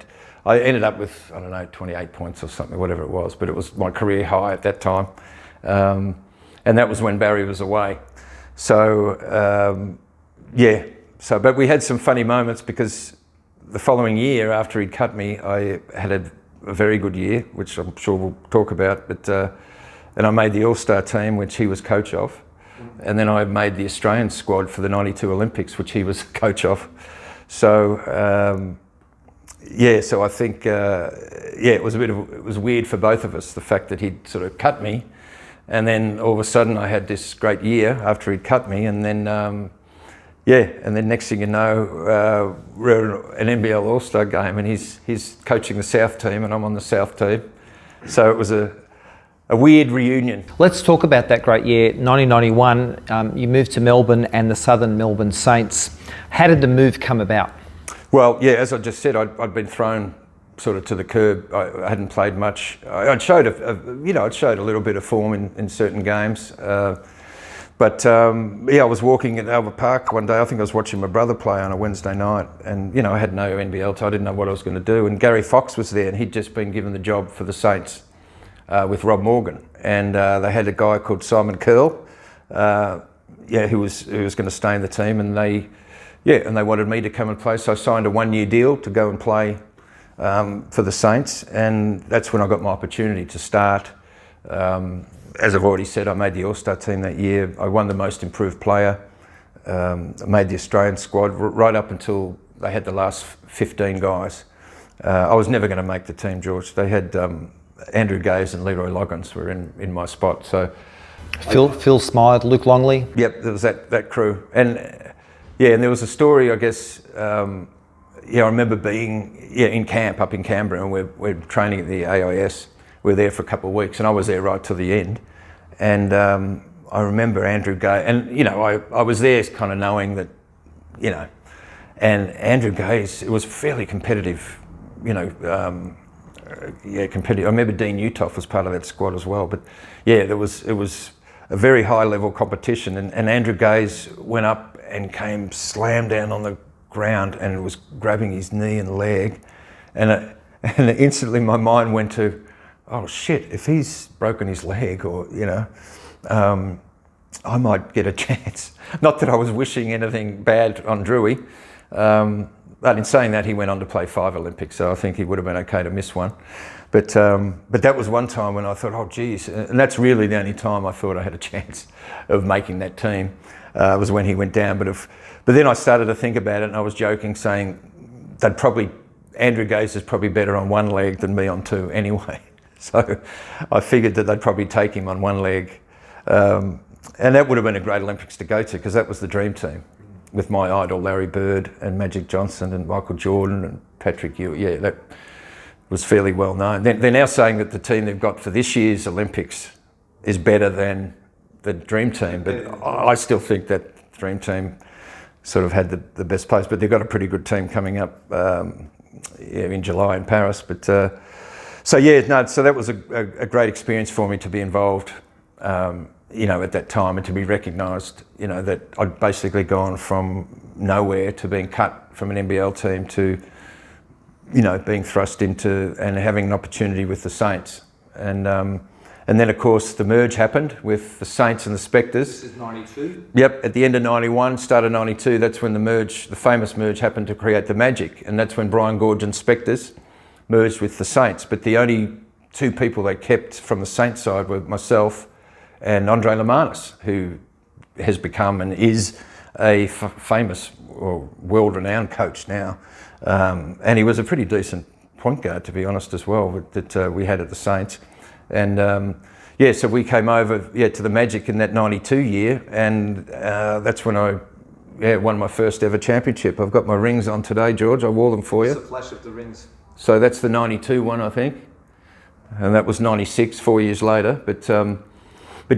I ended up with, I don't know, 28 points or something, whatever it was, but it was my career high at that time. And that was when Barry was away. So, yeah. So, but we had some funny moments because the following year after he'd cut me, I had a very good year, which I'm sure we'll talk about, but, and I made the All-Star team, which he was coach of. And then I made the Australian squad for the 92 Olympics, which he was coach of. So, yeah, so I think, yeah, it was weird for both of us, the fact that he'd sort of cut me. And then all of a sudden I had this great year after he'd cut me. And then, yeah, and then next thing you know, we're at an NBL All-Star game and he's coaching the South team and I'm on the South team. So it was a weird reunion. Let's talk about that great year, 1991. You moved to Melbourne and the Southern Melbourne Saints. How did the move come about? Well, yeah, as I just said, I'd been thrown sort of to the curb. I hadn't played much. I'd showed I'd showed a little bit of form in certain games. But yeah, I was walking at Albert Park one day. I think I was watching my brother play on a Wednesday night, and I had no NBL, so I didn't know what I was going to do. And Gary Fox was there, and he'd just been given the job for the Saints with Rob Morgan, and they had a guy called Simon Curl, yeah, who was going to stay in the team, and they wanted me to come and play. So I signed a 1-year deal to go and play for the Saints, and that's when I got my opportunity to start. As I've already said, I made the All-Star team that year. I won the most improved player. I made the Australian squad right up until they had the last 15 guys. I was never going to make the team, George. They had Andrew Gaze and Leroy Loggins were in my spot. So Phil Smythe, Luke Longley. Yep, there was that crew. And yeah, and there was a story, I guess. Yeah, I remember being in camp up in Canberra, and we're training at the AIS. We were there for a couple of weeks, and I was there right to the end. And I remember Andrew Gaze, and I was there kind of knowing that, and Andrew Gaze, it was fairly competitive, yeah, competitive. I remember Dean Utoff was part of that squad as well, but yeah, it was a very high level competition, and Andrew Gaze went up and came slammed down on the ground and was grabbing his knee and leg, and instantly my mind went to, oh shit, if he's broken his leg, or I might get a chance. Not that I was wishing anything bad on Drewy, but in saying that, he went on to play 5 Olympics, so I think he would have been okay to miss one. But that was one time when I thought, oh geez, and that's really the only time I thought I had a chance of making that team, was when he went down. But then I started to think about it, and I was joking, saying Andrew Gaze is probably better on one leg than me on 2 anyway. So I figured that they'd probably take him on one leg. And that would have been a great Olympics to go to, because that was the dream team with my idol Larry Bird and Magic Johnson and Michael Jordan and Patrick Ewing. Yeah, that was fairly well known. They're now saying that the team they've got for this year's Olympics is better than the dream team, but I still think that dream team sort of had the best place. But they've got a pretty good team coming up in July in Paris. But so that was a great experience for me to be involved, at that time, and to be recognised, that I'd basically gone from nowhere to being cut from an NBL team to, being thrust into and having an opportunity with the Saints. And then of course the merge happened with the Saints and the Spectres. This is 92? Yep, at the end of 91, start of 92, that's when the famous merge happened to create the Magic, and that's when Brian Gorge and Spectres merged with the Saints. But the only 2 people they kept from the Saints side were myself and Andre Lemanis, who has become and is a famous or world-renowned coach now. And he was a pretty decent point guard, to be honest, as well, that we had at the Saints. And so we came over to the Magic in that 92 year, and that's when I won my first ever championship. I've got my rings on today, George. I wore them for you. It's a flash of the rings. So that's the 92 one, I think. And that was 96, 4 years later. But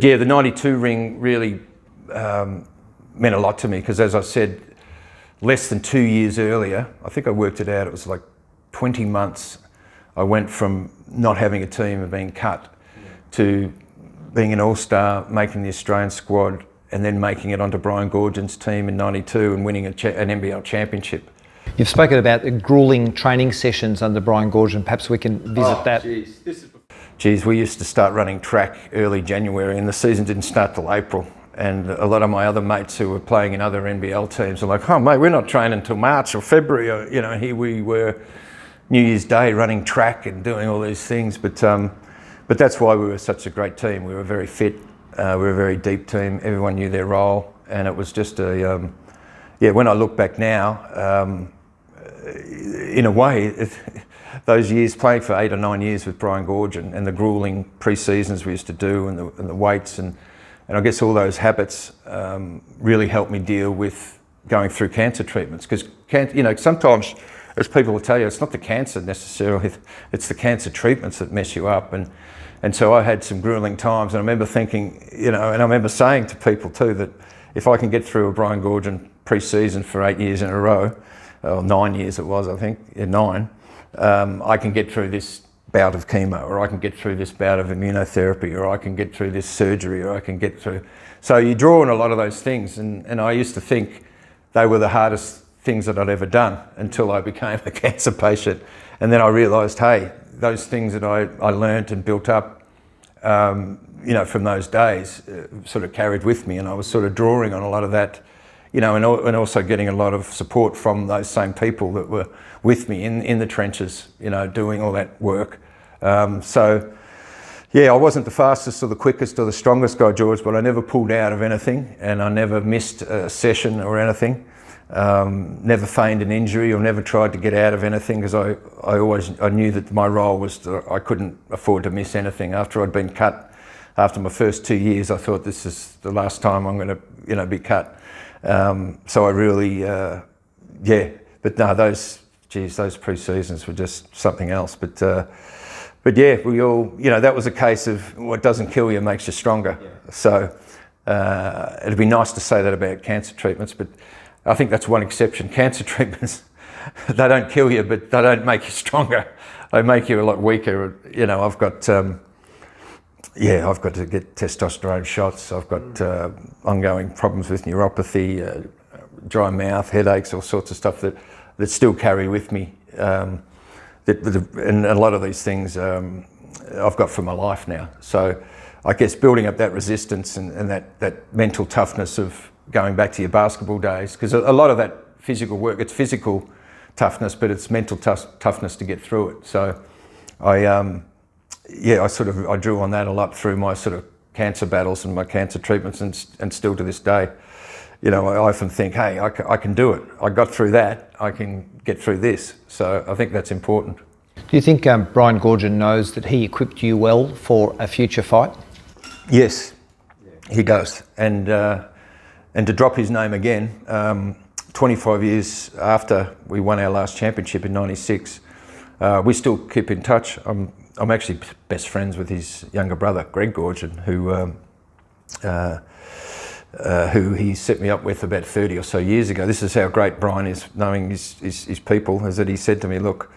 yeah, the 92 ring really meant a lot to me, because as I said, less than 2 years earlier, I think I worked it out, it was like 20 months, I went from not having a team and being cut to being an all-star, making the Australian squad, and then making it onto Brian Goorjian's team in '92 and winning an NBL championship. You've spoken about the gruelling training sessions under Brian Goorjian. Perhaps we can visit that. Geez, we used to start running track early January and the season didn't start till April. And a lot of my other mates who were playing in other NBL teams were like, oh mate, we're not training until March or February. Or, you know, here we were New Year's Day running track and doing all these things. But that's why we were such a great team. We were very fit. We were a very deep team. Everyone knew their role. And it was just when I look back now, in a way, those years, playing for 8 or 9 years with Brian Goorjian and the gruelling pre-seasons we used to do and the weights and I guess all those habits really helped me deal with going through cancer treatments. Because, you know, sometimes, as people will tell you, it's not the cancer necessarily, it's the cancer treatments that mess you up. And so I had some gruelling times and I remember thinking, you know, and I remember saying to people too that if I can get through a Brian Goorjian pre-season for 8 years in a row, or 9 years it was, I think, yeah, 9, I can get through this bout of chemo, or I can get through this bout of immunotherapy, or I can get through this surgery, or I can get through. So you draw on a lot of those things, and I used to think they were the hardest things that I'd ever done until I became a cancer patient. And then I realised, hey, those things that I learnt and built up, you know, from those days sort of carried with me, and I was sort of drawing on a lot of that, you know, and also getting a lot of support from those same people that were with me in the trenches, you know, doing all that work. So, yeah, I wasn't the fastest or the quickest or the strongest guy, George, but I never pulled out of anything and I never missed a session or anything. Never feigned an injury or never tried to get out of anything because I knew that my role was that I couldn't afford to miss anything. After I'd been cut, after my first 2 years, I thought this is the last time I'm going to, you know, be cut. So I really, but no, those pre-seasons were just something else. But yeah, we all, you know, that was a case of what doesn't kill you makes you stronger. Yeah. So it'd be nice to say that about cancer treatments, but I think that's one exception. Cancer treatments, they don't kill you, but they don't make you stronger. They make you a lot weaker. You know, I've got to get testosterone shots. I've got ongoing problems with neuropathy, dry mouth, headaches, all sorts of stuff that still carry with me. And a lot of these things I've got for my life now. So I guess building up that resistance and that mental toughness of going back to your basketball days, because a lot of that physical work, it's physical toughness, but it's mental toughness to get through it. So I drew on that a lot through my sort of cancer battles and my cancer treatments, and still to this day, you know, I often think, hey, I can do it. I got through that, I can get through this. So I think that's important. Do you think Brian Goorjian knows that he equipped you well for a future fight? Yes, he does. And to drop his name again, 25 years after we won our last championship in '96, we still keep in touch. I'm actually best friends with his younger brother, Greg Goorjian, who he set me up with about 30 or so years ago. This is how great Brian is, knowing his people, is that he said to me, look,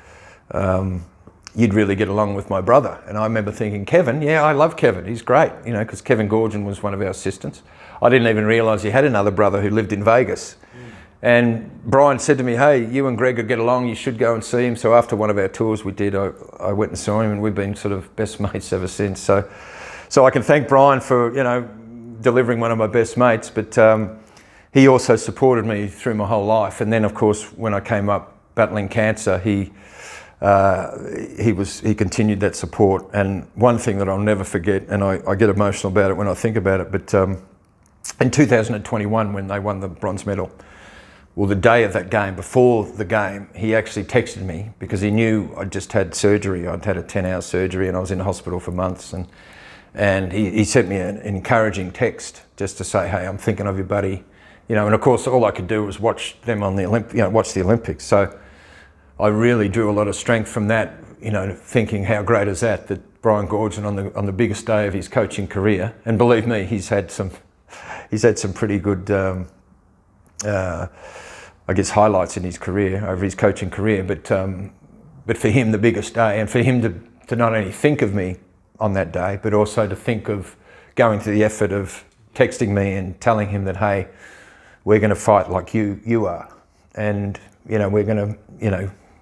you'd really get along with my brother. And I remember thinking, Kevin, yeah, I love Kevin, he's great, you know, because Kevin Goorjian was one of our assistants. I didn't even realise he had another brother who lived in Vegas. And Brian said to me, hey, you and Greg would get along, you should go and see him. So after one of our tours we did, I went and saw him, and we've been sort of best mates ever since. So I can thank Brian for, you know, delivering one of my best mates, but he also supported me through my whole life. And then of course, when I came up battling cancer, he continued that support. And one thing that I'll never forget, and I get emotional about it when I think about it, but in 2021, when they won the bronze medal, well, the day of that game, before the game, he actually texted me because he knew I'd just had surgery. I'd had a 10-hour surgery and I was in hospital for months. And he sent me an encouraging text just to say, hey, I'm thinking of you, buddy. You know, and of course, all I could do was watch them on the watch the Olympics. So I really drew a lot of strength from that, you know, thinking how great is that Brian Goorjian on the biggest day of his coaching career, and believe me, he's had some pretty good I guess, highlights in his career, over his coaching career. But for him, the biggest day, and for him to not only think of me on that day, but also to think of going to the effort of texting me and telling him that, hey, we're going to fight like you are, and we're going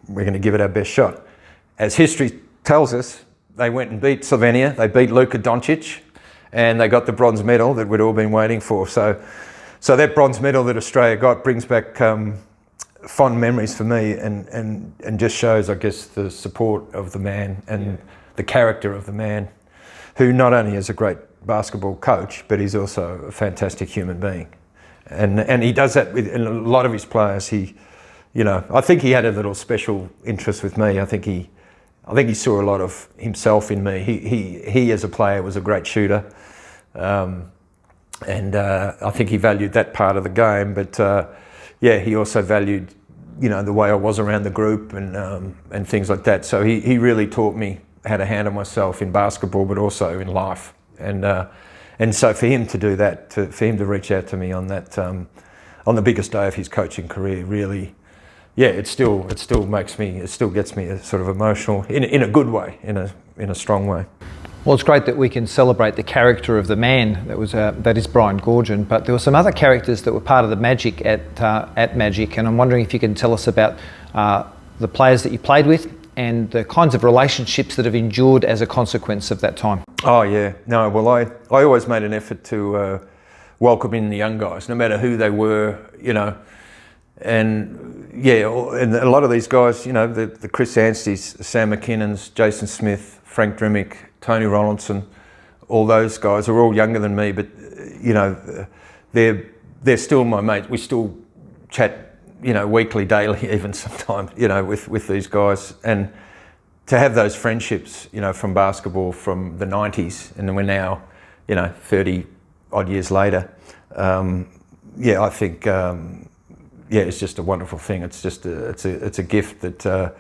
to give it our best shot. As history tells us, they went and beat Slovenia, they beat Luka Doncic, and they got the bronze medal that we'd all been waiting for. So that bronze medal that Australia got brings back fond memories for me, and just shows, I guess, the support of the man and the character of the man, who not only is a great basketball coach, but he's also a fantastic human being. And he does that with a lot of his players. I think he had a little special interest with me. I think he saw a lot of himself in me. He as a player was a great shooter, and I think he valued that part of the game. But he also valued the way I was around the group and things like that. So he really taught me how to handle myself in basketball, but also in life. And so for him to do that, for him to reach out to me on that, on the biggest day of his coaching career, really, it still gets me sort of emotional in a good way, in a strong way. Well, it's great that we can celebrate the character of the man that is Brian Goorjian, but there were some other characters that were part of the magic at Magic, and I'm wondering if you can tell us about the players that you played with and the kinds of relationships that have endured as a consequence of that time. Oh yeah, no, well I always made an effort to welcome in the young guys, no matter who they were, and a lot of these guys, the Chris Anstey's, Sam McKinnon's, Jason Smith, Frank Drimmick, Tony Ronaldson, all those guys are all younger than me, but they're still my mates. We still chat, weekly, daily, even sometimes, with these guys. And to have those friendships, from basketball from the 90s, and then we're now, 30 odd years later, I think, it's just a wonderful thing. It's just it's a gift that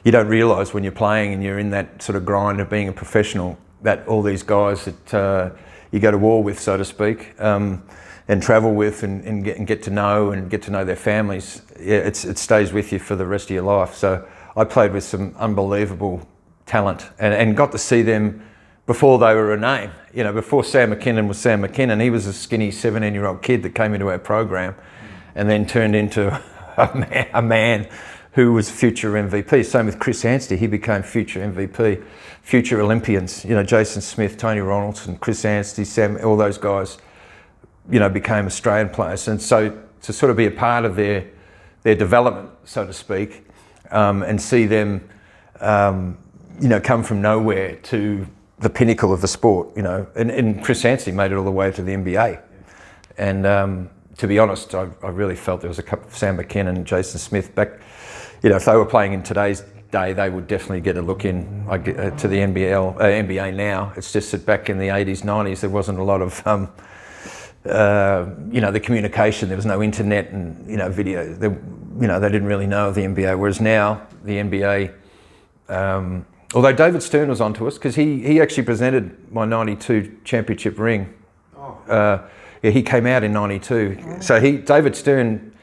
you don't realise when you're playing and you're in that sort of grind of being a professional, that all these guys that you go to war with, so to speak, and travel with and get to know their families, it stays with you for the rest of your life. So I played with some unbelievable talent and got to see them before they were a name. Before Sam McKinnon was Sam McKinnon, he was a skinny 17-year-old kid that came into our program and then turned into a man who was future MVP. Same with Chris Anstey, he became future MVP, future Olympians. Jason Smith, Tony Ronaldson, Chris Anstey, Sam, all those guys, became Australian players. And so to sort of be a part of their development, so to speak, and see them, come from nowhere to the pinnacle of the sport, and Chris Anstey made it all the way to the NBA. And to be honest, I really felt there was a couple of Sam McKinnon and Jason Smith back. If they were playing in today's day, they would definitely get a look in to the NBA now. It's just that back in the 80s, 90s, there wasn't a lot of, the communication. There was no internet and, video. They didn't really know of the NBA. Whereas now, the NBA, although David Stern was onto us, because he actually presented my 92 championship ring. He came out in 92. So David Stern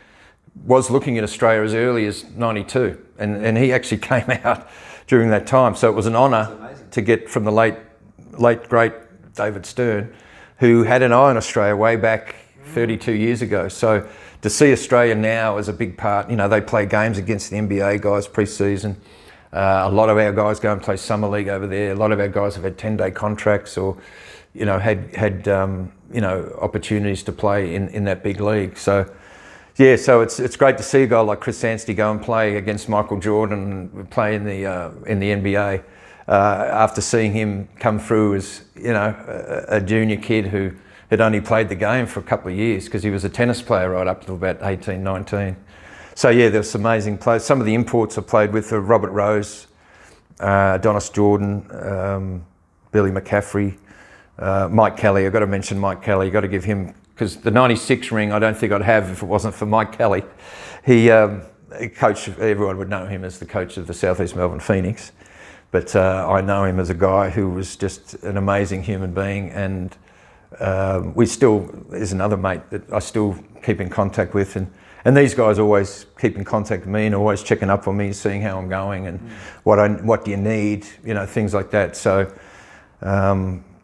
was looking at Australia as early as 92, and he actually came out during that time. So it was an honour to get from the late great David Stern, who had an eye on Australia way back 32 years ago. So to see Australia now as a big part, they play games against the NBA guys pre-season. A lot of our guys go and play summer league over there. A lot of our guys have had 10-day contracts or, had opportunities to play in that big league. So it's great to see a guy like Chris Anstey go and play against Michael Jordan and play in the NBA after seeing him come through as a junior kid who had only played the game for a couple of years because he was a tennis player right up to about 18, 19. So there's some amazing players. Some of the imports I played with are Robert Rose, Adonis Jordan, Billy McCaffrey, Mike Kelly. I've got to mention Mike Kelly. You've got to give him, because the 96 ring I don't think I'd have if it wasn't for Mike Kelly. He coached, everyone would know him as the coach of the Southeast Melbourne Phoenix, but I know him as a guy who was just an amazing human being, and there's another mate that I still keep in contact with, and And these guys always keep in contact with me and always checking up on me, seeing how I'm going and what do you need, you know, things like that. So,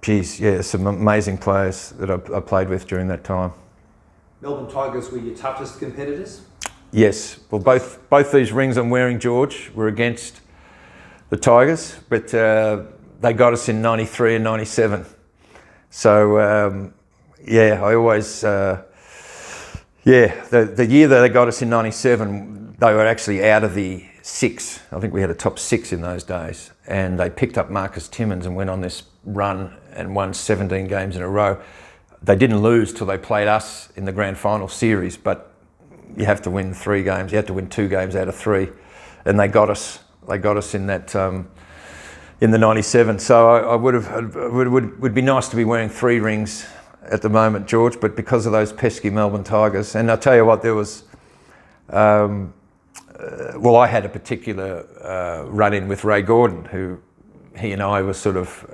geez, yeah, some amazing players that I played with during that time. Melbourne Tigers were your toughest competitors? Yes, well, both these rings I'm wearing, George, were against the Tigers, but they got us in 93 and 97. So, yeah, I always... the year that they got us in 97, they were actually out of the 6. I think we had a top 6 in those days. And they picked up Marcus Timmins and went on this run and won 17 games in a row. They didn't lose till they played us in the grand final series, but you have to win 3 games. You have to win 2 games out of 3. And they got us in that, in the 97. So would be nice to be wearing 3 rings at the moment, George, but because of those pesky Melbourne Tigers, and I'll tell you what, there was, well, I had a particular run-in with Ray Gordon, who he and I were sort of,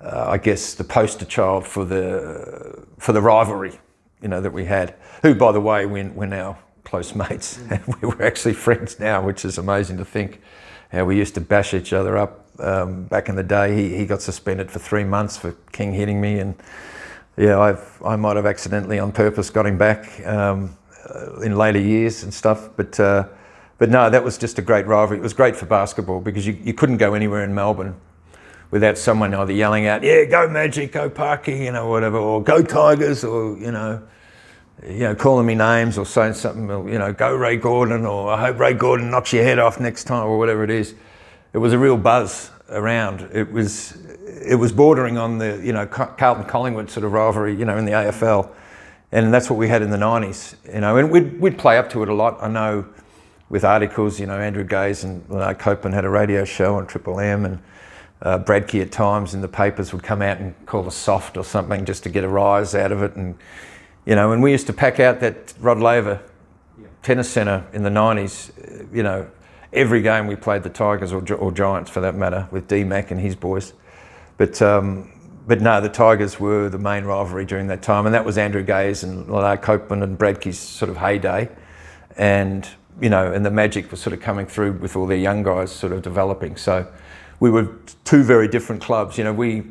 I guess, the poster child for the rivalry, you know, that we had. Who, by the way, we're now close mates, and we're actually friends now, which is amazing to think. How we used to bash each other up back in the day. He got suspended for 3 months for King hitting me, and yeah, I might have accidentally on purpose got him back in later years and stuff. But no, that was just a great rivalry. It was great for basketball because you couldn't go anywhere in Melbourne without someone either yelling out, "Yeah, go Magic, go Parky," you know, whatever, or "Go Tigers," or you know, calling me names or saying something, you know, "Go Ray Gordon," or "I hope Ray Gordon knocks your head off next time," or whatever it is. It was a real buzz around. It was bordering on the, you know, Carlton-Collingwood sort of rivalry, you know, in the AFL. And that's what we had in the 90s, you know, and we'd play up to it a lot. I know with articles, you know, Andrew Gaze and Copeland had a radio show on Triple M, and Bradkey at times in the papers would come out and call us soft or something just to get a rise out of it. And, you know, and we used to pack out that Rod Laver tennis centre in the 90s, you know, every game we played the Tigers or Giants for that matter, with D-Mac and his boys. But no, the Tigers were the main rivalry during that time, and that was Andrew Gaze and Copeland and Bradkey's sort of heyday. And, you know, and the Magic was sort of coming through with all their young guys sort of developing. So we were 2 very different clubs. You know,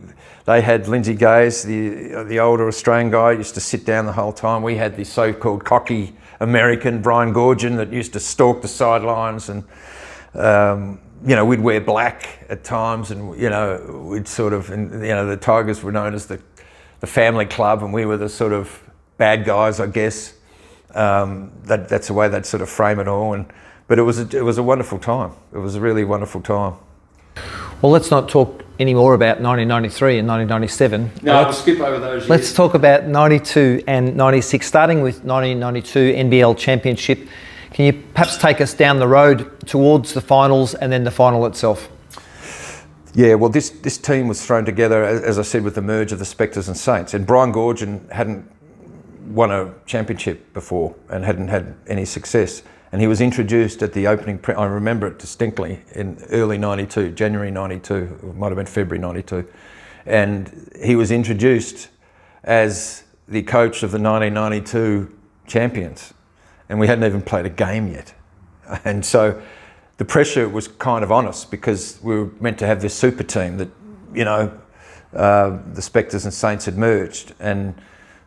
they had Lindsay Gaze, the older Australian guy, used to sit down the whole time. We had the so-called cocky American Brian Goorjian that used to stalk the sidelines, and you know, we'd wear black at times, and you know, we'd sort of, and you know, the Tigers were known as the family club, and we were the sort of bad guys, I guess. That's the way they'd sort of frame it all. But it was a wonderful time. It was a really wonderful time. Well, let's not talk any more about 1993 and 1997. No, I'll skip over those years. Let's talk about 92 and 96, starting with 1992 NBL Championship. Can you perhaps take us down the road towards the finals and then the final itself? Yeah, well, this team was thrown together, as I said, with the merge of the Spectres and Saints. And Brian Goorjian hadn't won a championship before and hadn't had any success. And he was introduced at the opening, I remember it distinctly, in early 92, January 92, it might have been February 92. And he was introduced as the coach of the 1992 champions. And we hadn't even played a game yet. And so the pressure was kind of on us because we were meant to have this super team that, you know, the Spectres and Saints had merged. And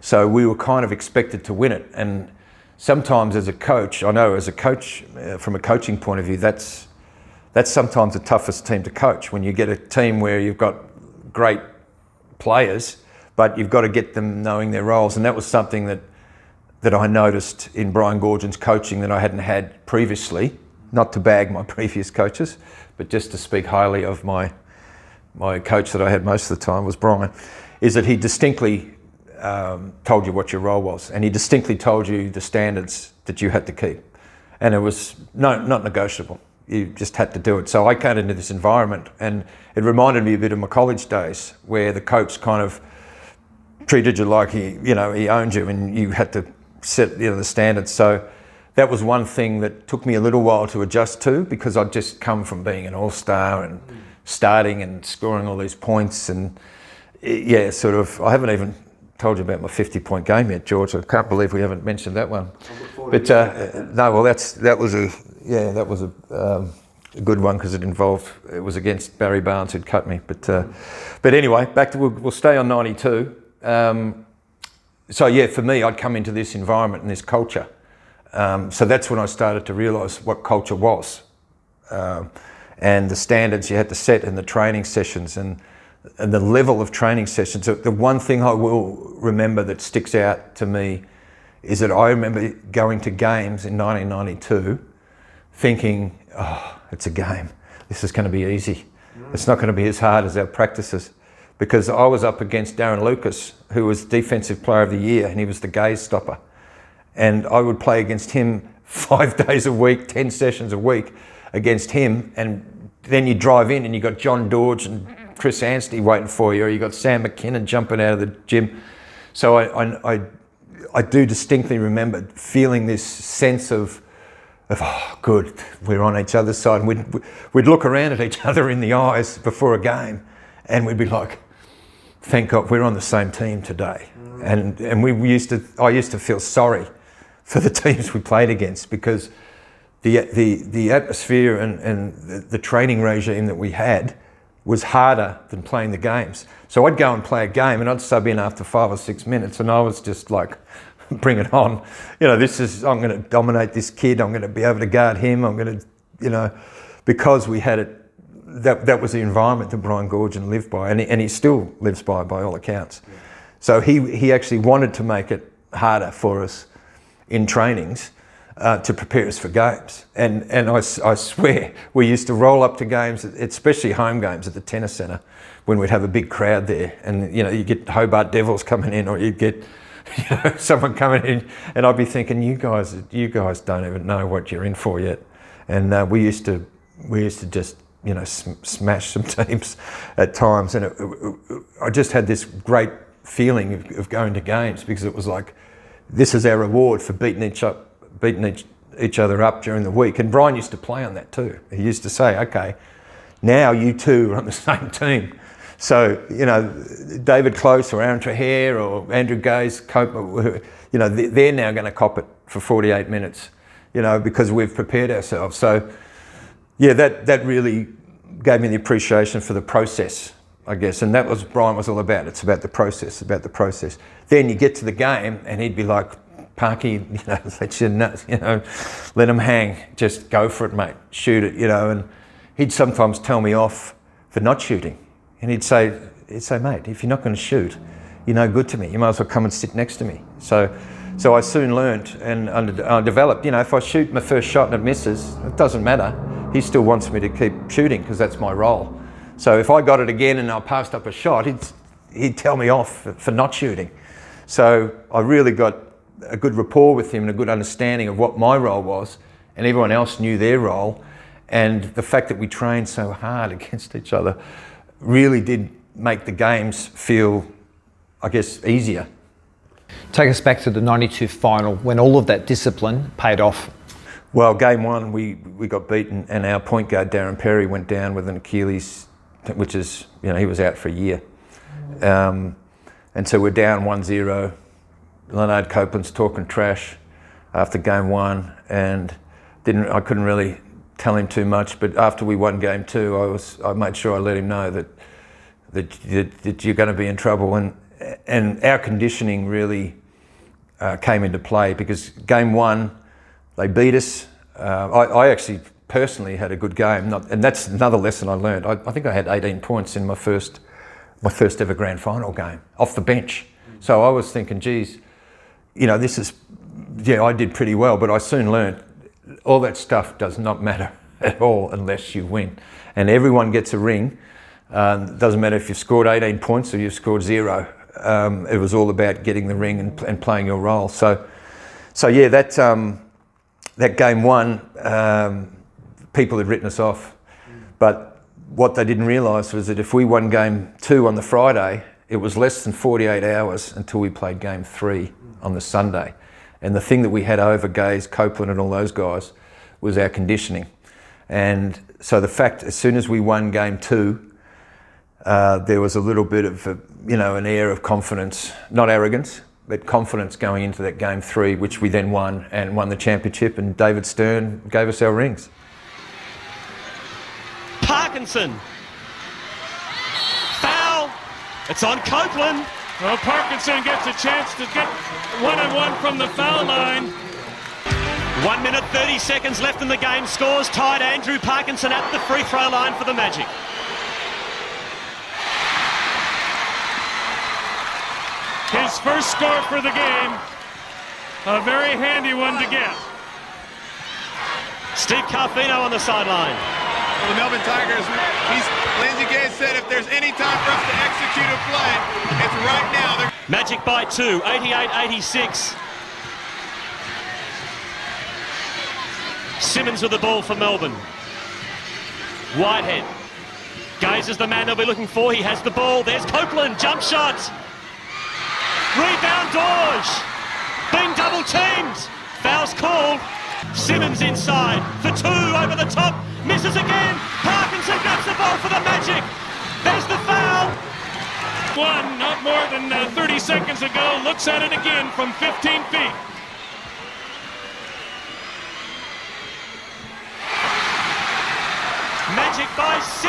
so we were kind of expected to win it. And sometimes as a coach, I know as a coach, from a coaching point of view, that's sometimes the toughest team to coach, when you get a team where you've got great players, but you've got to get them knowing their roles. And that was something that I noticed in Brian Goorjian's coaching that I hadn't had previously. Not to bag my previous coaches, but just to speak highly of my coach that I had most of the time was Brian, is that he distinctly told you what your role was, and he distinctly told you the standards that you had to keep. And it was not negotiable. You just had to do it. So I came into this environment, and it reminded me a bit of my college days, where the coach kind of treated you like he owned you, and you had to set the standards. So that was one thing that took me a little while to adjust to, because I'd just come from being an all-star and starting and scoring all these points. And yeah, I haven't even told you about my 50-point game yet, George. I can't believe we haven't mentioned that one. But no, well, that was a good one because it was against Barry Barnes who'd cut me. But anyway, back to we'll stay on 92. So yeah, for me, I'd come into this environment and this culture. So that's when I started to realise what culture was, and the standards you had to set in the training sessions and the level of training sessions. The one thing I will remember that sticks out to me is that I remember going to games in 1992 thinking, oh, it's a game. This is going to be easy. It's not going to be as hard as our practices. Because I was up against Darren Lucas, who was Defensive Player of the Year, and he was the gaze stopper. And I would play against him 5 days a week, 10 sessions a week against him. And then you drive in and you got John Dodge and Chris Anstey waiting for you, or you got Sam McKinnon jumping out of the gym. So I do distinctly remember feeling this sense of oh, good, we're on each other's side. And we'd look around at each other in the eyes before a game and we'd be like, thank God we're on the same team today. And I used to feel sorry for the teams we played against because the atmosphere and the training regime that we had was harder than playing the games. So I'd go and play a game and I'd sub in after 5 or 6 minutes and I was just like, bring it on. You know, I'm going to dominate this kid. I'm going to be able to guard him. I'm going to, you know, because we had it, that was the environment that Brian Goorjian lived by, and he still lives by all accounts. Yeah. So he actually wanted to make it harder for us in trainings to prepare us for games. And I swear, we used to roll up to games, especially home games at the tennis centre, when we'd have a big crowd there. And, you know, you get Hobart Devils coming in, or you'd get, you know, someone coming in, and I'd be thinking, you guys don't even know what you're in for yet. And we used to just, you know, smash some teams at times. And I just had this great feeling of going to games because it was like, this is our reward for beating each other up during the week. And Brian used to play on that too. He used to say, okay, now you two are on the same team. So, you know, David Close or Aaron Trahair or Andrew Gaze, you know, they're now going to cop it for 48 minutes, you know, because we've prepared ourselves. So, yeah, that really gave me the appreciation for the process, I guess. And that was Brian was all about. It's about the process, Then you get to the game and he'd be like, Parky, you know, let your nuts, you know, let them hang. Just go for it, mate. Shoot it, you know. And he'd sometimes tell me off for not shooting. And he'd say, mate, if you're not going to shoot, you're no good to me. You might as well come and sit next to me. So I soon learnt and I developed, you know, if I shoot my first shot and it misses, it doesn't matter. He still wants me to keep shooting because that's my role. So if I got it again and I passed up a shot, he'd tell me off for not shooting. So I really got a good rapport with him and a good understanding of what my role was, and everyone else knew their role. And the fact that we trained so hard against each other really did make the games feel, I guess, easier. Take us back to the 92 final when all of that discipline paid off. Well, game one, we got beaten and our point guard, Darren Perry, went down with an Achilles, which is, you know, he was out for a year. And so we're down 1-0. Leonard Copeland's talking trash after game one and I couldn't really tell him too much, but after we won game two, I made sure I let him know that you're going to be in trouble. And our conditioning really came into play because game one, they beat us. I actually personally had a good game, and that's another lesson I learned. I think I had 18 points in my first ever grand final game off the bench. So I was thinking, geez, you know, I did pretty well, but I soon learned all that stuff does not matter at all unless you win. And everyone gets a ring. It doesn't matter if you've scored 18 points or you've scored 0. It was all about getting the ring and playing your role. So yeah, that game one, people had written us off. But what they didn't realise was that if we won game two on the Friday, it was less than 48 hours until we played game three on the Sunday. And the thing that we had over Gaze, Copeland and all those guys was our conditioning. And so the fact, as soon as we won game two, there was a little bit of, an air of confidence, not arrogance, but confidence going into that game 3, which we then won and won the championship, and David Stern gave us our rings. Parkinson. Foul. It's on Copeland. Well, Parkinson gets a chance to get 1-on-1 from the foul line. 1 minute 30 seconds left in the game. Scores tied. Andrew Parkinson at the free throw line for the Magic. His first score for the game. A very handy one to get. Steve Carfino on the sideline. Well, the Melbourne Tigers, Lindsay Gay said if there's any time for us to execute a play, it's right now. Magic by 2, 88-86. Simmons with the ball for Melbourne. Whitehead. Gaze is the man they'll be looking for. He has the ball. There's Copeland. Jump shot. Rebound Dorge. Being double teamed. Foul's called. Simmons inside for 2 over the top. Misses again. Parkinson grabs the ball for the Magic. There's the foul. One, not more than 30 seconds ago, looks at it again from 15 feet. Magic by 6.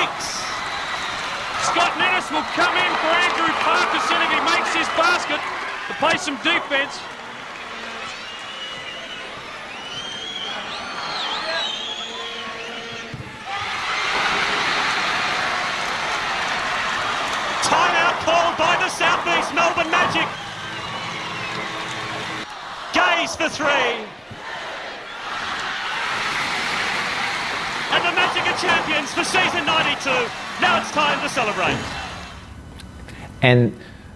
Scott Nennis will come in for Andrew Parkinson if he makes his basket to play some defense. Timeout called by the Southeast Melbourne Magic. Gaze for 3. And the Magic are champions for season 92. Now it's time to celebrate. And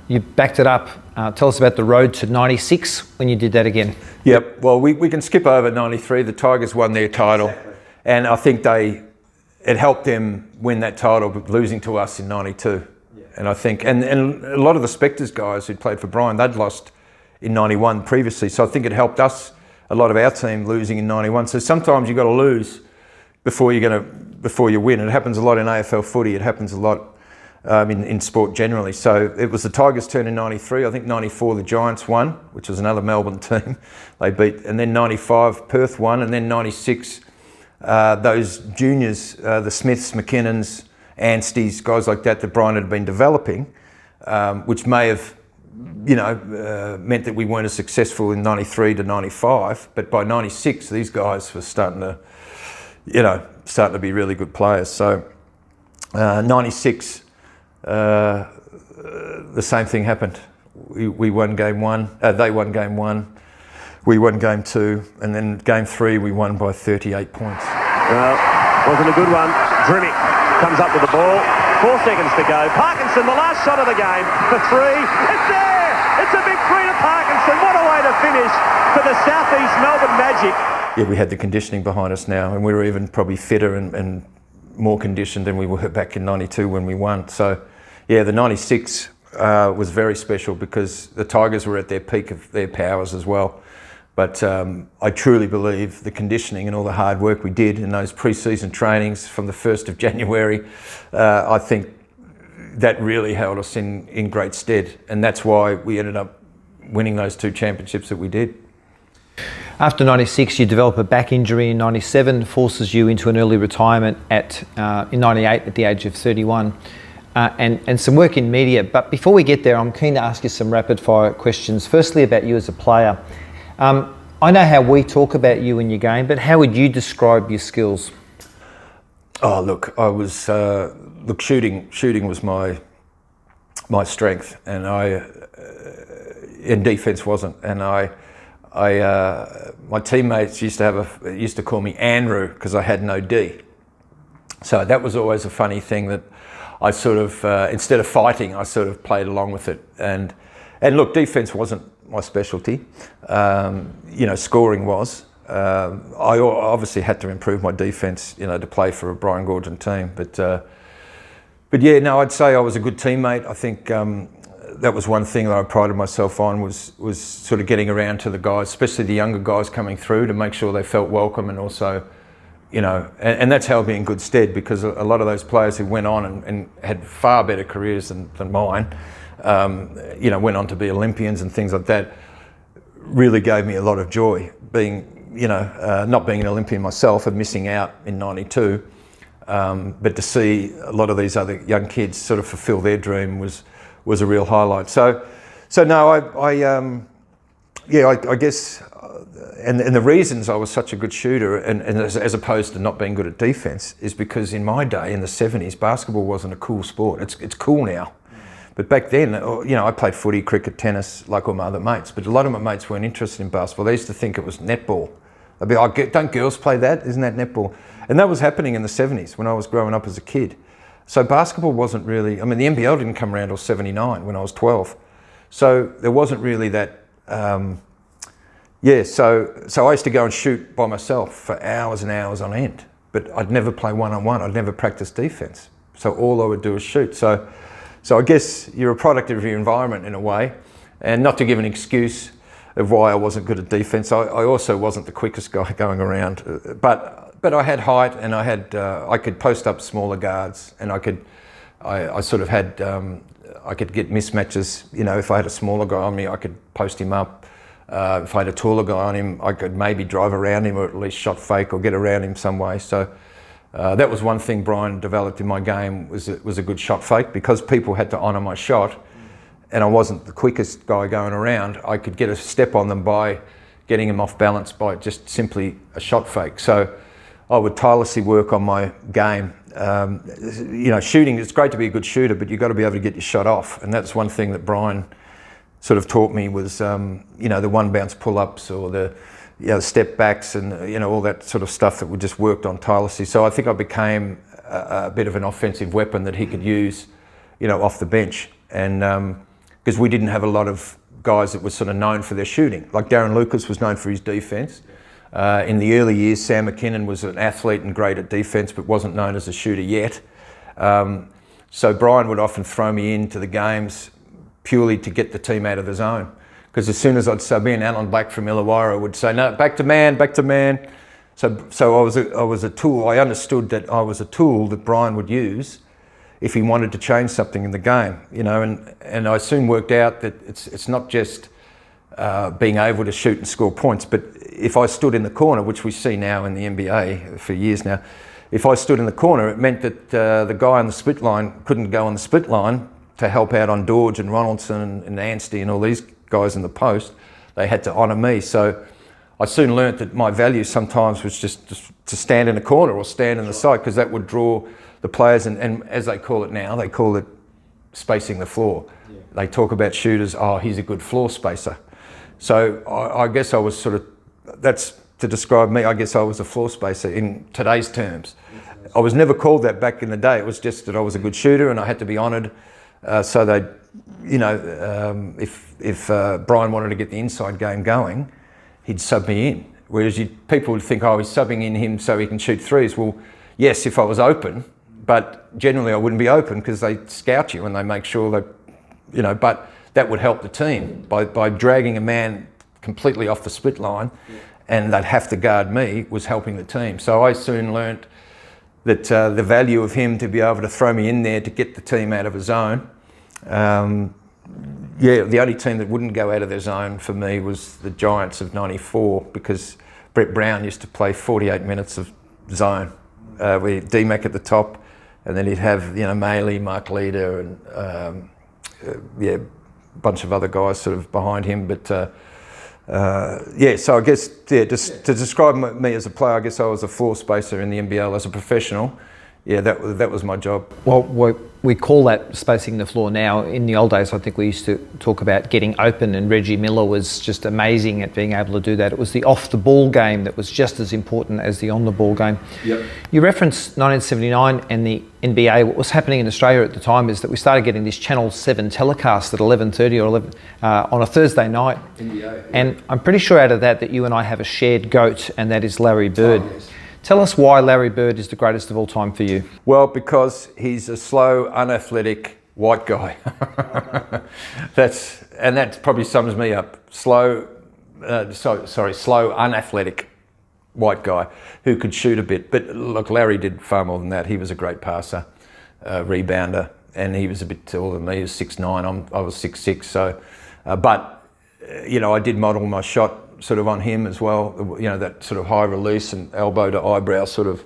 you backed it up. Tell us about the road to 96 when you did that again. Yep, well, we can skip over 93. The Tigers won their title. Exactly. And I think it helped them win that title, losing to us in 92. Yeah. And I think, and a lot of the Spectres guys who played for Brian, they'd lost in 91 previously. So I think it helped us, a lot of our team, losing in 91. So sometimes you've got to lose before you win. It happens a lot in AFL footy. It happens a lot in sport generally. So it was the Tigers' turn in 93. I think 94 the Giants won, which was another Melbourne team. They beat, and then 95 Perth won, and then 96 those juniors, the Smiths, McKinnons, Anstey's, guys like that Brian had been developing, which may have meant that we weren't as successful in 93 to 95. But by 96 these guys were starting to be really good players. So 96, the same thing happened. We won game 1, they won game 1, we won game 2, and then game 3 we won by 38 points. Well, wasn't a good one. Drimmick comes up with the ball. 4 seconds to go. Parkinson, the last shot of the game for 3. It's there! It's a big 3 to Parkinson. What a way to finish for the Southeast Melbourne Magic. Yeah, we had the conditioning behind us now, and we were even probably fitter and more conditioned than we were back in 92 when we won. So, yeah, the 96 was very special because the Tigers were at their peak of their powers as well. But I truly believe the conditioning and all the hard work we did in those pre-season trainings from the 1st of January, I think that really held us in great stead. And that's why we ended up winning those 2 championships that we did. After 96, you develop a back injury in 97, forces you into an early retirement in 98 at the age of 31, and some work in media. But before we get there, I'm keen to ask you some rapid fire questions. Firstly, about you as a player. I know how we talk about you in your game, but how would you describe your skills? Oh, look, I was shooting was my strength, and and defence wasn't, and my teammates used to call me Andrew because I had no D. So that was always a funny thing that I sort of, instead of fighting, I sort of played along with it. And look, defence wasn't my specialty. Scoring was. I obviously had to improve my defence, to play for a Brian Gordon team. But yeah, no, I'd say I was a good teammate. I think that was one thing that I prided myself on was sort of getting around to the guys, especially the younger guys coming through, to make sure they felt welcome, and also, and that's held me in good stead, because a lot of those players who went on and had far better careers than mine, you know, went on to be Olympians and things like that, really gave me a lot of joy. Being, you know, not being an Olympian myself and missing out in '92, but to see a lot of these other young kids sort of fulfil their dream was a real highlight. So no, I guess, and the reasons I was such a good shooter, and as opposed to not being good at defence, is because in my day, in the '70s, basketball wasn't a cool sport. It's cool now. But back then, you know, I played footy, cricket, tennis, like all my other mates, but a lot of my mates weren't interested in basketball. They used to think it was netball. They'd be like, don't girls play that? Isn't that netball? And that was happening in the '70s when I was growing up as a kid. So basketball wasn't really, I mean, the NBL didn't come around till '79 when I was 12. So there wasn't really that, so I used to go and shoot by myself for hours and hours on end, but I'd never play one-on-one. I'd never practice defence. So all I would do is shoot. So I guess you're a product of your environment in a way, and not to give an excuse of why I wasn't good at defence. I also wasn't the quickest guy going around, but I had height, and I could post up smaller guards, and I could get mismatches. You know, if I had a smaller guy on me, I could post him up. If I had a taller guy on him, I could maybe drive around him or at least shot fake or get around him some way. So. That was one thing Brian developed in my game, was a good shot fake, because people had to honour my shot, and I wasn't the quickest guy going around. I could get a step on them by getting them off balance by just simply a shot fake. So I would tirelessly work on my game. You know, shooting, it's great to be a good shooter, but you've got to be able to get your shot off, and that's one thing that Brian sort of taught me was, you know, the one bounce pull-ups or the step backs and, you know, all that sort of stuff that we just worked on tirelessly. So I think I became a bit of an offensive weapon that he could use, you know, off the bench. And because we didn't have a lot of guys that were sort of known for their shooting. Like Darren Lucas was known for his defence. In the early years, Sam McKinnon was an athlete and great at defence, but wasn't known as a shooter yet. So Brian would often throw me into the games purely to get the team out of the zone. Because as soon as I'd sub in, Alan Black from Illawarra would say, no, back to man, back to man. So I was a tool. I understood that I was a tool that Brian would use if he wanted to change something in the game, you know. And I soon worked out that it's not just being able to shoot and score points, but if I stood in the corner, which we see now in the NBA for years now, if I stood in the corner, it meant that the guy on the split line couldn't go on the split line to help out on Dorge and Ronaldson and Anstey and all these guys in the post. They had to honour me. So I soon learnt that my value sometimes was just to stand in a corner or stand in the side, because that would draw the players, and as they call it now, they call it spacing the floor. Yeah. They talk about shooters, oh, he's a good floor spacer. So I guess I was sort of, that's to describe me, I guess I was a floor spacer in today's terms. I was never called that back in the day. It was just that I was a good shooter and I had to be honoured. So they, you know, if Brian wanted to get the inside game going, he'd sub me in. Whereas people would think, oh, he's subbing in him so he can shoot threes. Well, yes, if I was open, but generally I wouldn't be open because they scout you and they make sure that, you know, but that would help the team by dragging a man completely off the split line, and they'd have to guard me, was helping the team. So I soon learnt that the value of him to be able to throw me in there to get the team out of a zone. The only team that wouldn't go out of their zone for me was the Giants of '94, because Brett Brown used to play 48 minutes of zone with D-Mac at the top, and then he'd have, you know, Maley, Mark Leader, and a bunch of other guys sort of behind him. But so I guess, just to describe me as a player, I guess I was a floor spacer in the NBL as a professional. Yeah, that was my job. Well, we call that spacing the floor now. In the old days, I think we used to talk about getting open, and Reggie Miller was just amazing at being able to do that. It was the off-the-ball game that was just as important as the on-the-ball game. Yep. You referenced 1979 and the NBA. What was happening in Australia at the time is that we started getting this Channel 7 telecast at 11:30 or 11 on a Thursday night. NBA, yeah. And I'm pretty sure out of that you and I have a shared goat, and that is Larry Bird. Oh, yes. Tell us why Larry Bird is the greatest of all time for you. Well, because he's a slow, unathletic white guy. That probably sums me up. Slow, unathletic white guy who could shoot a bit. But look, Larry did far more than that. He was a great passer, rebounder, and he was a bit taller than me. He was 6'9", I was 6'6", so, but, you know, I did model my shot sort of on him as well, you know, that sort of high release and elbow to eyebrow sort of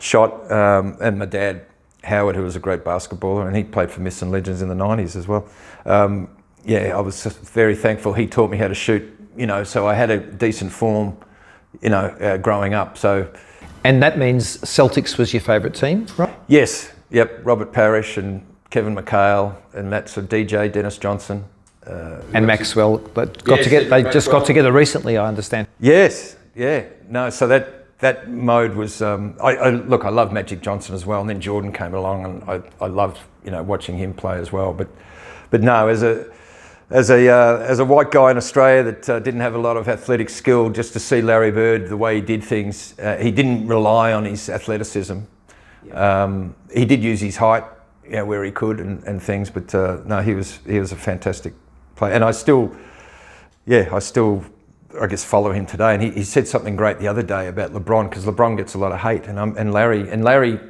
shot, and my dad, Howard, who was a great basketballer, and he played for Myths and Legends in the 90s as well. Yeah, I was just very thankful he taught me how to shoot, you know, so I had a decent form, you know, growing up, so. And that means Celtics was your favourite team, right? Yes, yep, Robert Parrish and Kevin McHale, and that's a DJ, Dennis Johnson. And Maxwell, but they just got together recently, I understand. Yes, yeah, no, so that mode was, look, I love Magic Johnson as well, and then Jordan came along, and I loved, you know, watching him play as well, but no, as a white guy in Australia that didn't have a lot of athletic skill, just to see Larry Bird, the way he did things, he didn't rely on his athleticism. He did use his height, you know, where he could and things, but no, he was a fantastic player, and I still, I guess, follow him today. And he said something great the other day about LeBron, because LeBron gets a lot of hate, and Larry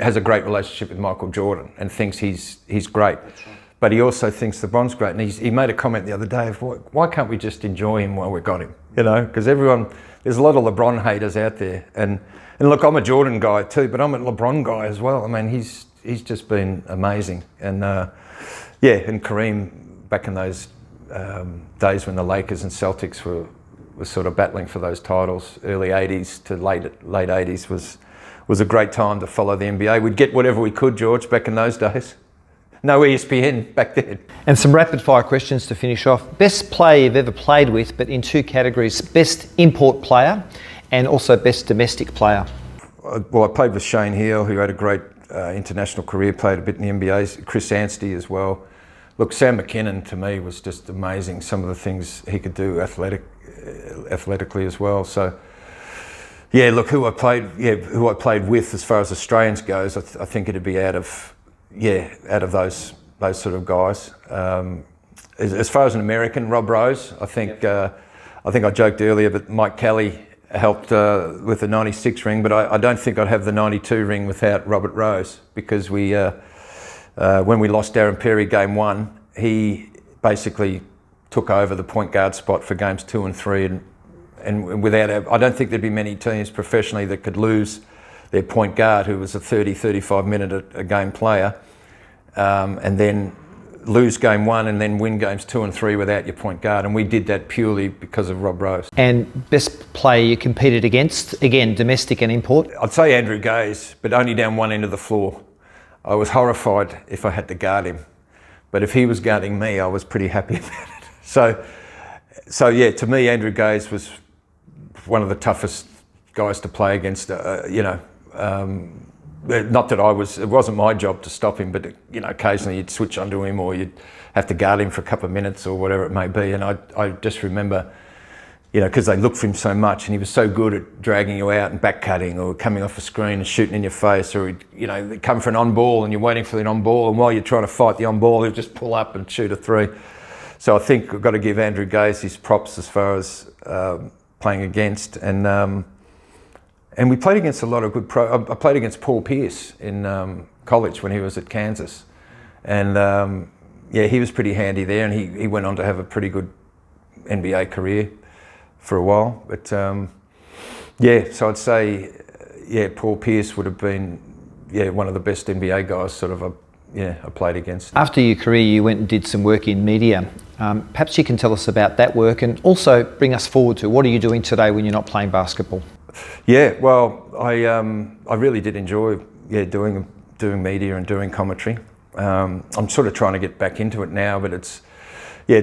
has a great relationship with Michael Jordan and thinks he's great. But he also thinks LeBron's great, and he made a comment the other day of, why can't we just enjoy him while we've got him? You know, because there's a lot of LeBron haters out there, and look, I'm a Jordan guy too, but I'm a LeBron guy as well. I mean, he's just been amazing, and and Kareem back in those days when the Lakers and Celtics were sort of battling for those titles, early '80s to late '80s was a great time to follow the NBA. We'd get whatever we could, George, back in those days. No ESPN back then. And some rapid fire questions to finish off. Best player you've ever played with, but in two categories: best import player and also best domestic player. Well, I played with Shane Heal, who had a great international career, played a bit in the NBA, Chris Anstey as well. Look, Sam McKinnon to me was just amazing, some of the things he could do athletically as well. So yeah, look, who I played with as far as Australians goes, I think it'd be out of those sort of guys. As far as an American, Rob Rose, I think I joked earlier, but Mike Kelly helped with the 96 ring, but I don't think I'd have the 92 ring without Robert Rose, because when we lost Darren Perry game 1, he basically took over the point guard spot for games 2 and 3, and I don't think there'd be many teams professionally that could lose their point guard, who was a 35 minute a game player, and then lose game 1 and then win games 2 and 3 without your point guard. And we did that purely because of Rob Rose. And best player you competed against, again, domestic and import? I'd say Andrew Gaze, but only down one end of the floor. I was horrified if I had to guard him, but if he was guarding me, I was pretty happy about it. So yeah, to me, Andrew Gaze was one of the toughest guys to play against, not that it wasn't my job to stop him, but you know, occasionally you'd switch onto him, or you'd have to guard him for a couple of minutes or whatever it may be. And I just remember, you know, because they looked for him so much, and he was so good at dragging you out and back cutting, or coming off a screen and shooting in your face, or you know, they'd come for an on ball and you're waiting for the on ball, and while you're trying to fight the on ball, he'll just pull up and shoot a 3. So I think we've got to give Andrew Gaze his props as far as playing against, and we played against a lot of good I played against Paul Pierce in college when he was at Kansas, and he was pretty handy there, and he went on to have a pretty good NBA career for a while. But so I'd say Paul Pierce would have been one of the best NBA guys sort of I played against. After your career, you went and did some work in media. Perhaps you can tell us about that work, and also bring us forward to what are you doing today when you're not playing basketball? Yeah, well, I really did enjoy doing media and doing commentary. I'm sort of trying to get back into it now, but it's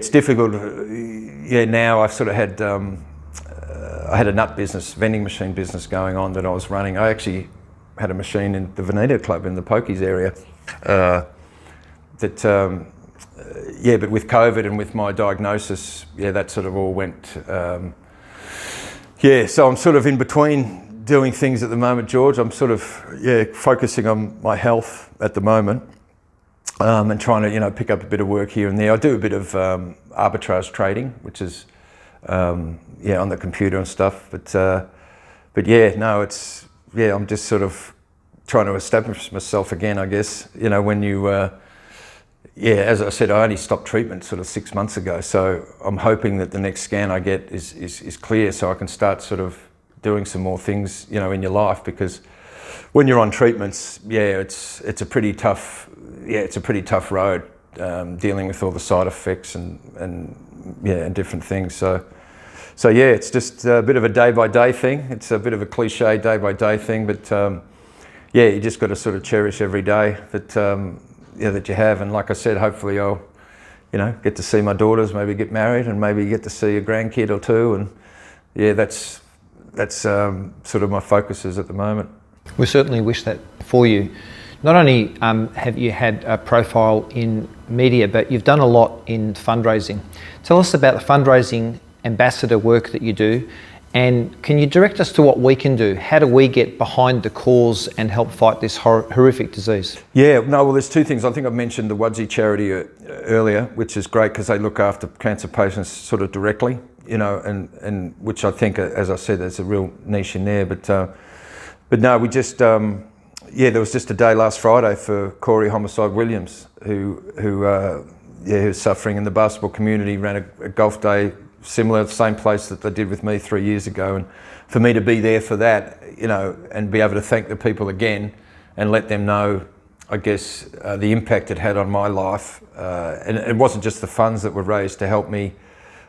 difficult. Now I've sort of had I had a nut business, vending machine business going on that I was running. I actually had a machine in the Veneta Club in the Pokies area. But with COVID and with my diagnosis, that sort of all went. So I'm sort of in between doing things at the moment, George. I'm sort of focusing on my health at the moment, and trying to pick up a bit of work here and there. I do a bit of arbitrage trading, which is on the computer and stuff. I'm just sort of trying to establish myself again, I guess. You know, when you, as I said, I only stopped treatment sort of 6 months ago. So I'm hoping that the next scan I get is clear, so I can start sort of doing some more things, you know, in your life, because when you're on treatments, it's a pretty tough road, dealing with all the side effects and different things. So yeah, it's just a bit of a day-by-day thing. It's a bit of a cliche day-by-day thing, but you just got to sort of cherish every day that you have. And like I said, hopefully I'll, you know, get to see my daughters, maybe get married, and maybe get to see a grandkid or two. And yeah, that's sort of my focuses at the moment. We certainly wish that for you. Not only have you had a profile in media, but you've done a lot in fundraising. Tell us about the fundraising ambassador work that you do, and can you direct us to what we can do? How do we get behind the cause and help fight this horrific disease? Yeah, no, well, there's two things. I think I mentioned the Wudsy charity earlier, which is great because they look after cancer patients sort of directly, you know, and which I think, as I said, there's a real niche in there. But no, we just, there was just a day last Friday for Corey Homicide Williams, who's suffering in the basketball community, ran a golf day similar, the same place that they did with me 3 years ago. And for me to be there for that, you know, and be able to thank the people again and let them know, I guess, the impact it had on my life. And it wasn't just the funds that were raised to help me,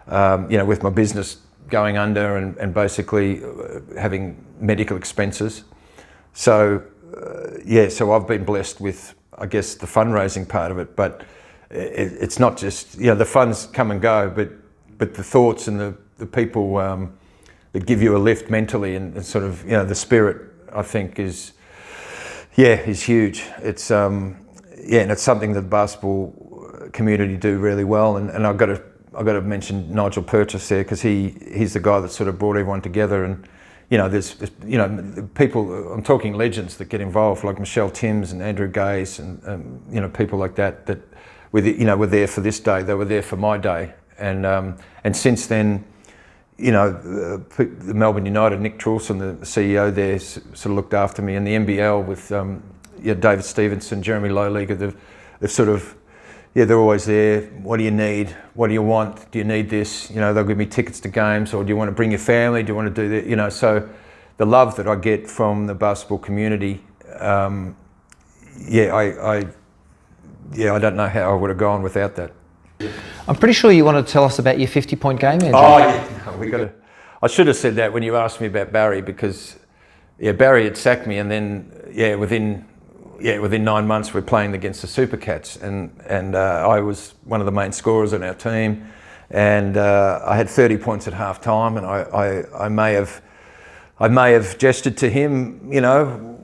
you know, with my business going under and basically having medical expenses. So, so I've been blessed with, I guess, the fundraising part of it, but it's not just, you know, the funds come and go, but the thoughts and the people that give you a lift mentally and sort of, you know, the spirit, I think is huge. It's, and it's something that the basketball community do really well. And I've got to mention Nigel Purchase there, because he's the guy that sort of brought everyone together. And you know, there's you know, people, I'm talking legends that get involved, like Michelle Timms and Andrew Gaze and you know, people like that were there for this day. They were there for my day. And since then, you know, the Melbourne United, Nick Trulson, the CEO there, sort of looked after me, and the NBL with David Stevenson, Jeremy Lowleager, they've sort of, they're always there. What do you need? What do you want? Do you need this? You know, they'll give me tickets to games, or do you want to bring your family? Do you want to do that? You know, so the love that I get from the basketball community, I don't know how I would have gone without that. I'm pretty sure you want to tell us about your 50-point game, Andrew. Oh, yeah. No, I should have said that when you asked me about Barry, because Barry had sacked me, and then within 9 months we're playing against the Supercats, and I was one of the main scorers on our team, and I had 30 points at half time, and I may have gestured to him, you know,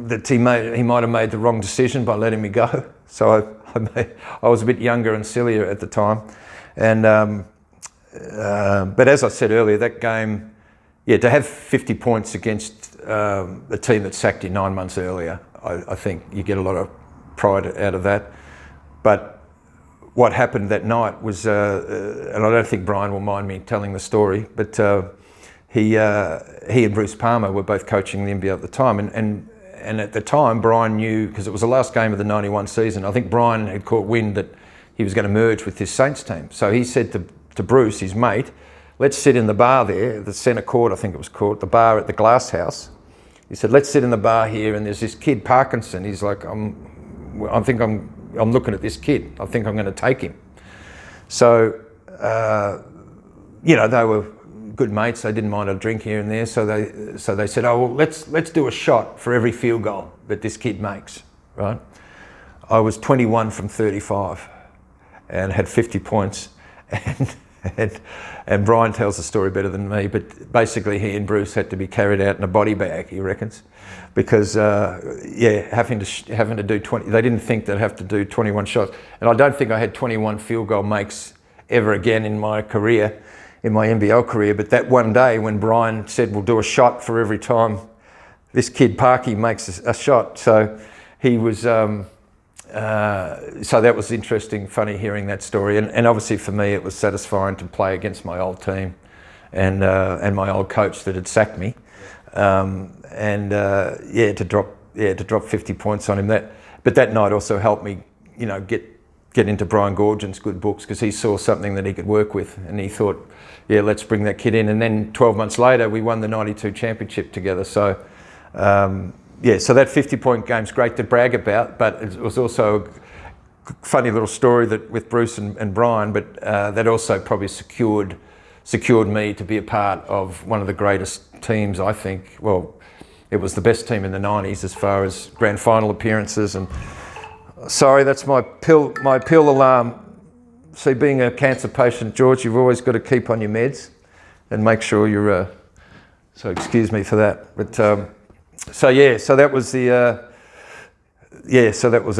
that he might have made the wrong decision by letting me go. So I was a bit younger and sillier at the time, and but as I said earlier, that game, to have 50 points against a team that sacked you 9 months earlier, I think you get a lot of pride out of that. But what happened that night was, and I don't think Brian will mind me telling the story, but he and Bruce Palmer were both coaching the NBL at the time, and at the time, Brian knew, because it was the last game of the 91 season, I think Brian had caught wind that he was going to merge with his Saints team. So he said to Bruce, his mate, let's sit in the bar there, the centre court, I think it was called, the bar at the Glass House. He said, let's sit in the bar here, and there's this kid, Parkinson. He's like, I'm looking at this kid. I think I'm going to take him. So, you know, they were good mates. They didn't mind a drink here and there. So they said, oh, well, let's do a shot for every field goal that this kid makes, right? I was 21 from 35 and had 50 points. And Brian tells the story better than me, but basically he and Bruce had to be carried out in a body bag, he reckons, because having to do 20, they didn't think they'd have to do 21 shots. And I don't think I had 21 field goal makes ever again in my career, in my NBL career. But that one day when Brian said, we'll do a shot for every time this kid Parky makes a shot. So he was, so that was interesting, funny hearing that story. And obviously for me, it was satisfying to play against my old team and my old coach that had sacked me. To to drop 50 points on him. But that night also helped me, get into Brian Gorgin's good books, because he saw something that he could work with, and he thought, let's bring that kid in. And then 12 months later, we won the 92 championship together. So, so that 50-point game's great to brag about, but it was also a funny little story that with Bruce and Brian, but that also probably secured me to be a part of one of the greatest teams, I think. Well, it was the best team in the 90s as far as grand final appearances. And sorry, that's my pill alarm. See, being a cancer patient, George, you've always got to keep on your meds and make sure you're. So excuse me for that. But so that was the. So that was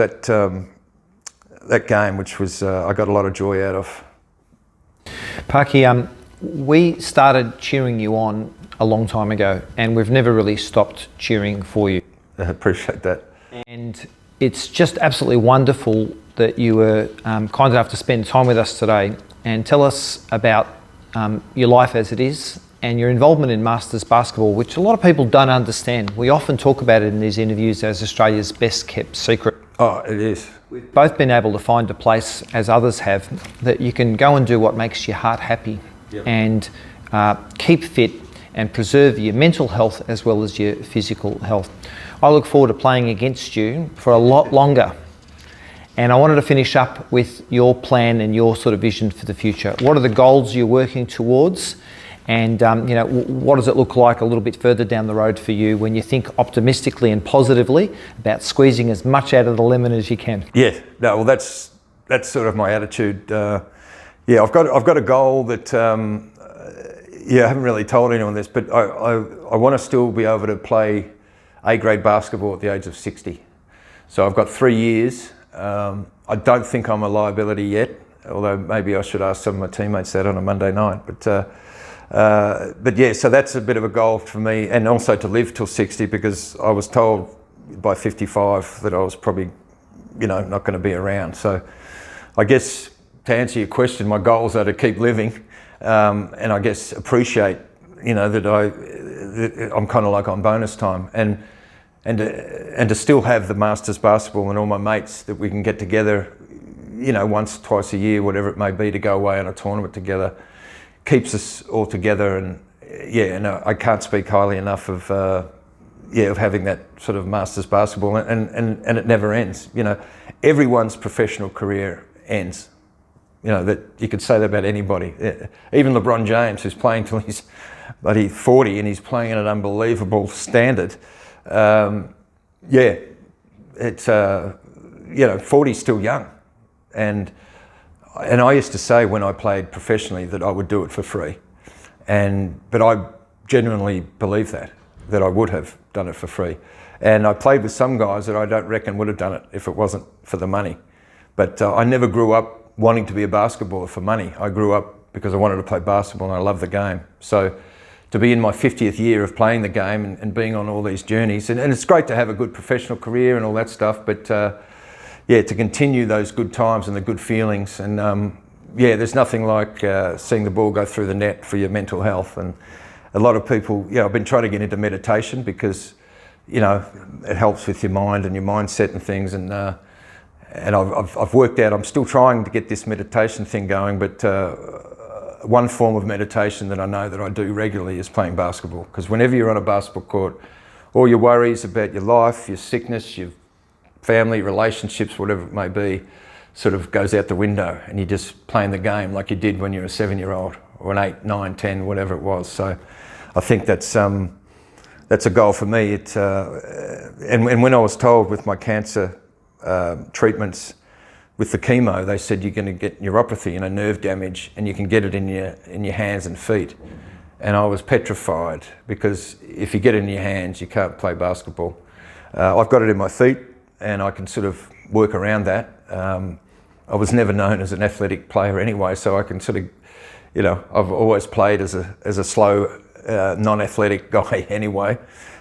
that game, which was I got a lot of joy out of. Parky, we started cheering you on a long time ago, and we've never really stopped cheering for you. I appreciate that. And it's just absolutely wonderful that you were kind enough to spend time with us today and tell us about your life as it is and your involvement in Masters basketball, which a lot of people don't understand. We often talk about it in these interviews as Australia's best kept secret. Oh, it is. We've both been able to find a place, as others have, that you can go and do what makes your heart happy. Yep. And keep fit and preserve your mental health as well as your physical health. I look forward to playing against you for a lot longer. And I wanted to finish up with your plan and your sort of vision for the future. What are the goals you're working towards? And what does it look like a little bit further down the road for you when you think optimistically and positively about squeezing as much out of the lemon as you can? Yeah, no, well, that's sort of my attitude. I've got a goal that I haven't really told anyone this, but I want to still be able to play A-grade basketball at the age of 60. So I've got 3 years. I don't think I'm a liability yet, although maybe I should ask some of my teammates that on a Monday night. But yeah, so that's a bit of a goal for me, and also to live till 60, because I was told by 55 that I was probably, not going to be around. So I guess to answer your question, my goals are to keep living, and I guess appreciate, that I'm kind of like on bonus time, and to still have the Masters basketball and all my mates that we can get together, once, twice a year, whatever it may be, to go away on a tournament together, keeps us all together. And I can't speak highly enough of having that sort of Masters basketball, and it never ends. Everyone's professional career ends. That you could say that about anybody. Even LeBron James, who's playing till he's 40 and he's playing at an unbelievable standard. It's 40's still young, and I used to say when I played professionally that I would do it for free, but I genuinely believe that I would have done it for free. And I played with some guys that I don't reckon would have done it if it wasn't for the money. But I never grew up wanting to be a basketballer for money. I grew up because I wanted to play basketball and I love the game. So to be in my 50th year of playing the game and being on all these journeys, and it's great to have a good professional career and all that stuff, but to continue those good times and the good feelings. And there's nothing like seeing the ball go through the net for your mental health. And a lot of people, I've been trying to get into meditation because, it helps with your mind and your mindset and things. And I've worked out, I'm still trying to get this meditation thing going, but one form of meditation that I know that I do regularly is playing basketball. Because whenever you're on a basketball court, all your worries about your life, your sickness, your family, relationships, whatever it may be, sort of goes out the window, and you're just playing the game like you did when you were a 7-year-old or an 8, 9, 10, whatever it was. So I think that's a goal for me. And when I was told with my cancer treatments with the chemo, they said you're going to get neuropathy, nerve damage, and you can get it in your hands and feet. And I was petrified, because if you get it in your hands, you can't play basketball. I've got it in my feet, and I can sort of work around that. I was never known as an athletic player anyway, so I can sort of, I've always played as a slow, non-athletic guy anyway.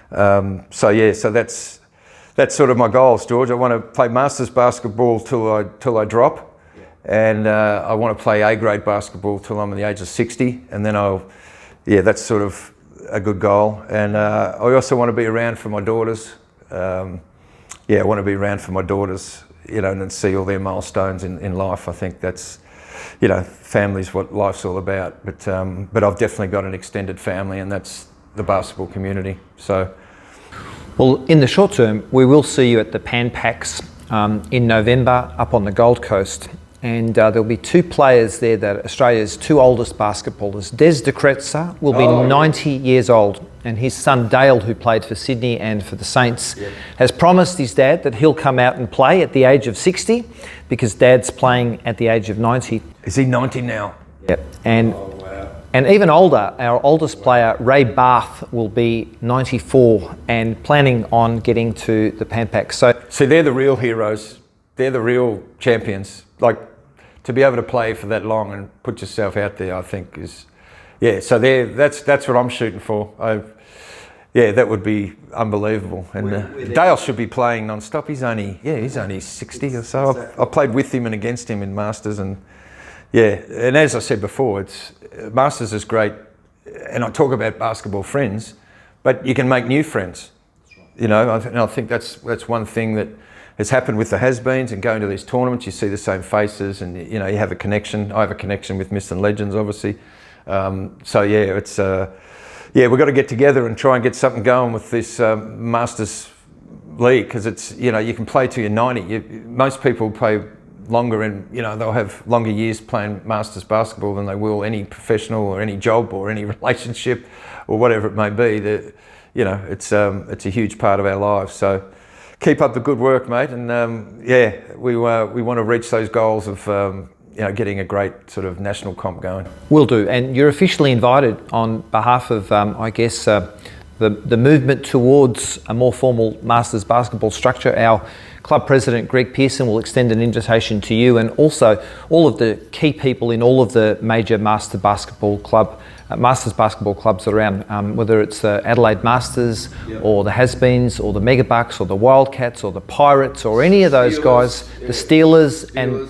So that's sort of my goals, George. I want to play Masters basketball till I drop, and I want to play A-grade basketball till I'm at the age of 60, and then that's sort of a good goal. And I also want to be around for my daughters. yeah, I want to be around for my daughters, you know, and see all their milestones in life. I think that's, you know, family's what life's all about. But I've definitely got an extended family, and that's the basketball community. So, well, in the short term, we will see you at the Pan Pacs in November up on the Gold Coast. And there'll be two players there that Australia's two oldest basketballers. Des de Kretser will be 90 years old, and his son Dale, who played for Sydney and for the Saints, has promised his dad that he'll come out and play at the age of 60 because Dad's playing at the age of 90. is he 90 now? Yep. And even older, our oldest player, Ray Barth, will be 94 and planning on getting to the Pan Pacs. So, See, they're the real heroes. They're the real champions. Like, to be able to play for that long and put yourself out there, I think is, yeah. So that's what I'm shooting for. Yeah, that would be unbelievable. And Dale should be playing non-stop. He's only 60 or so. I played with him and against him in Masters, and yeah. And as I said before, Masters is great. And I talk about basketball friends, but you can make new friends. You know, and I think that's one thing that has happened with the has-beens, and going to these tournaments, you see the same faces, and you know, you have a connection. I have a connection with Myths and Legends, obviously. So yeah, it's yeah, we've got to get together and try and get something going with this Masters League, because it's, you know, you can play till you're 90. Most people play longer, and you know, they'll have longer years playing Masters basketball than they will any professional or any job or any relationship or whatever it may be. You know, it's a huge part of our lives. So keep up the good work, mate, and yeah, we want to reach those goals of you know, getting a great sort of national comp going. will do. And you're officially invited on behalf of, I guess, the movement towards a more formal Masters basketball structure. Our club president, Greg Pearson, will extend an invitation to you, and also all of the key people in all of the major Masters basketball clubs around, whether it's the Adelaide Masters or the Has-Beens or the Megabucks or the Wildcats or the Pirates or any of those guys, the Steelers, and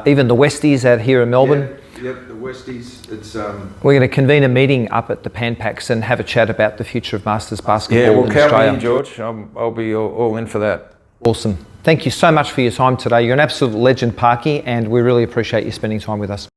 even the Westies out here in Melbourne. Yep, the Westies. It's We're going to convene a meeting up at the Pan Pacs and have a chat about the future of Masters basketball yeah, well, in count Australia. me in, George. I'll be all in for that. Awesome. Thank you so much for your time today. You're an absolute legend, Parky, and we really appreciate you spending time with us.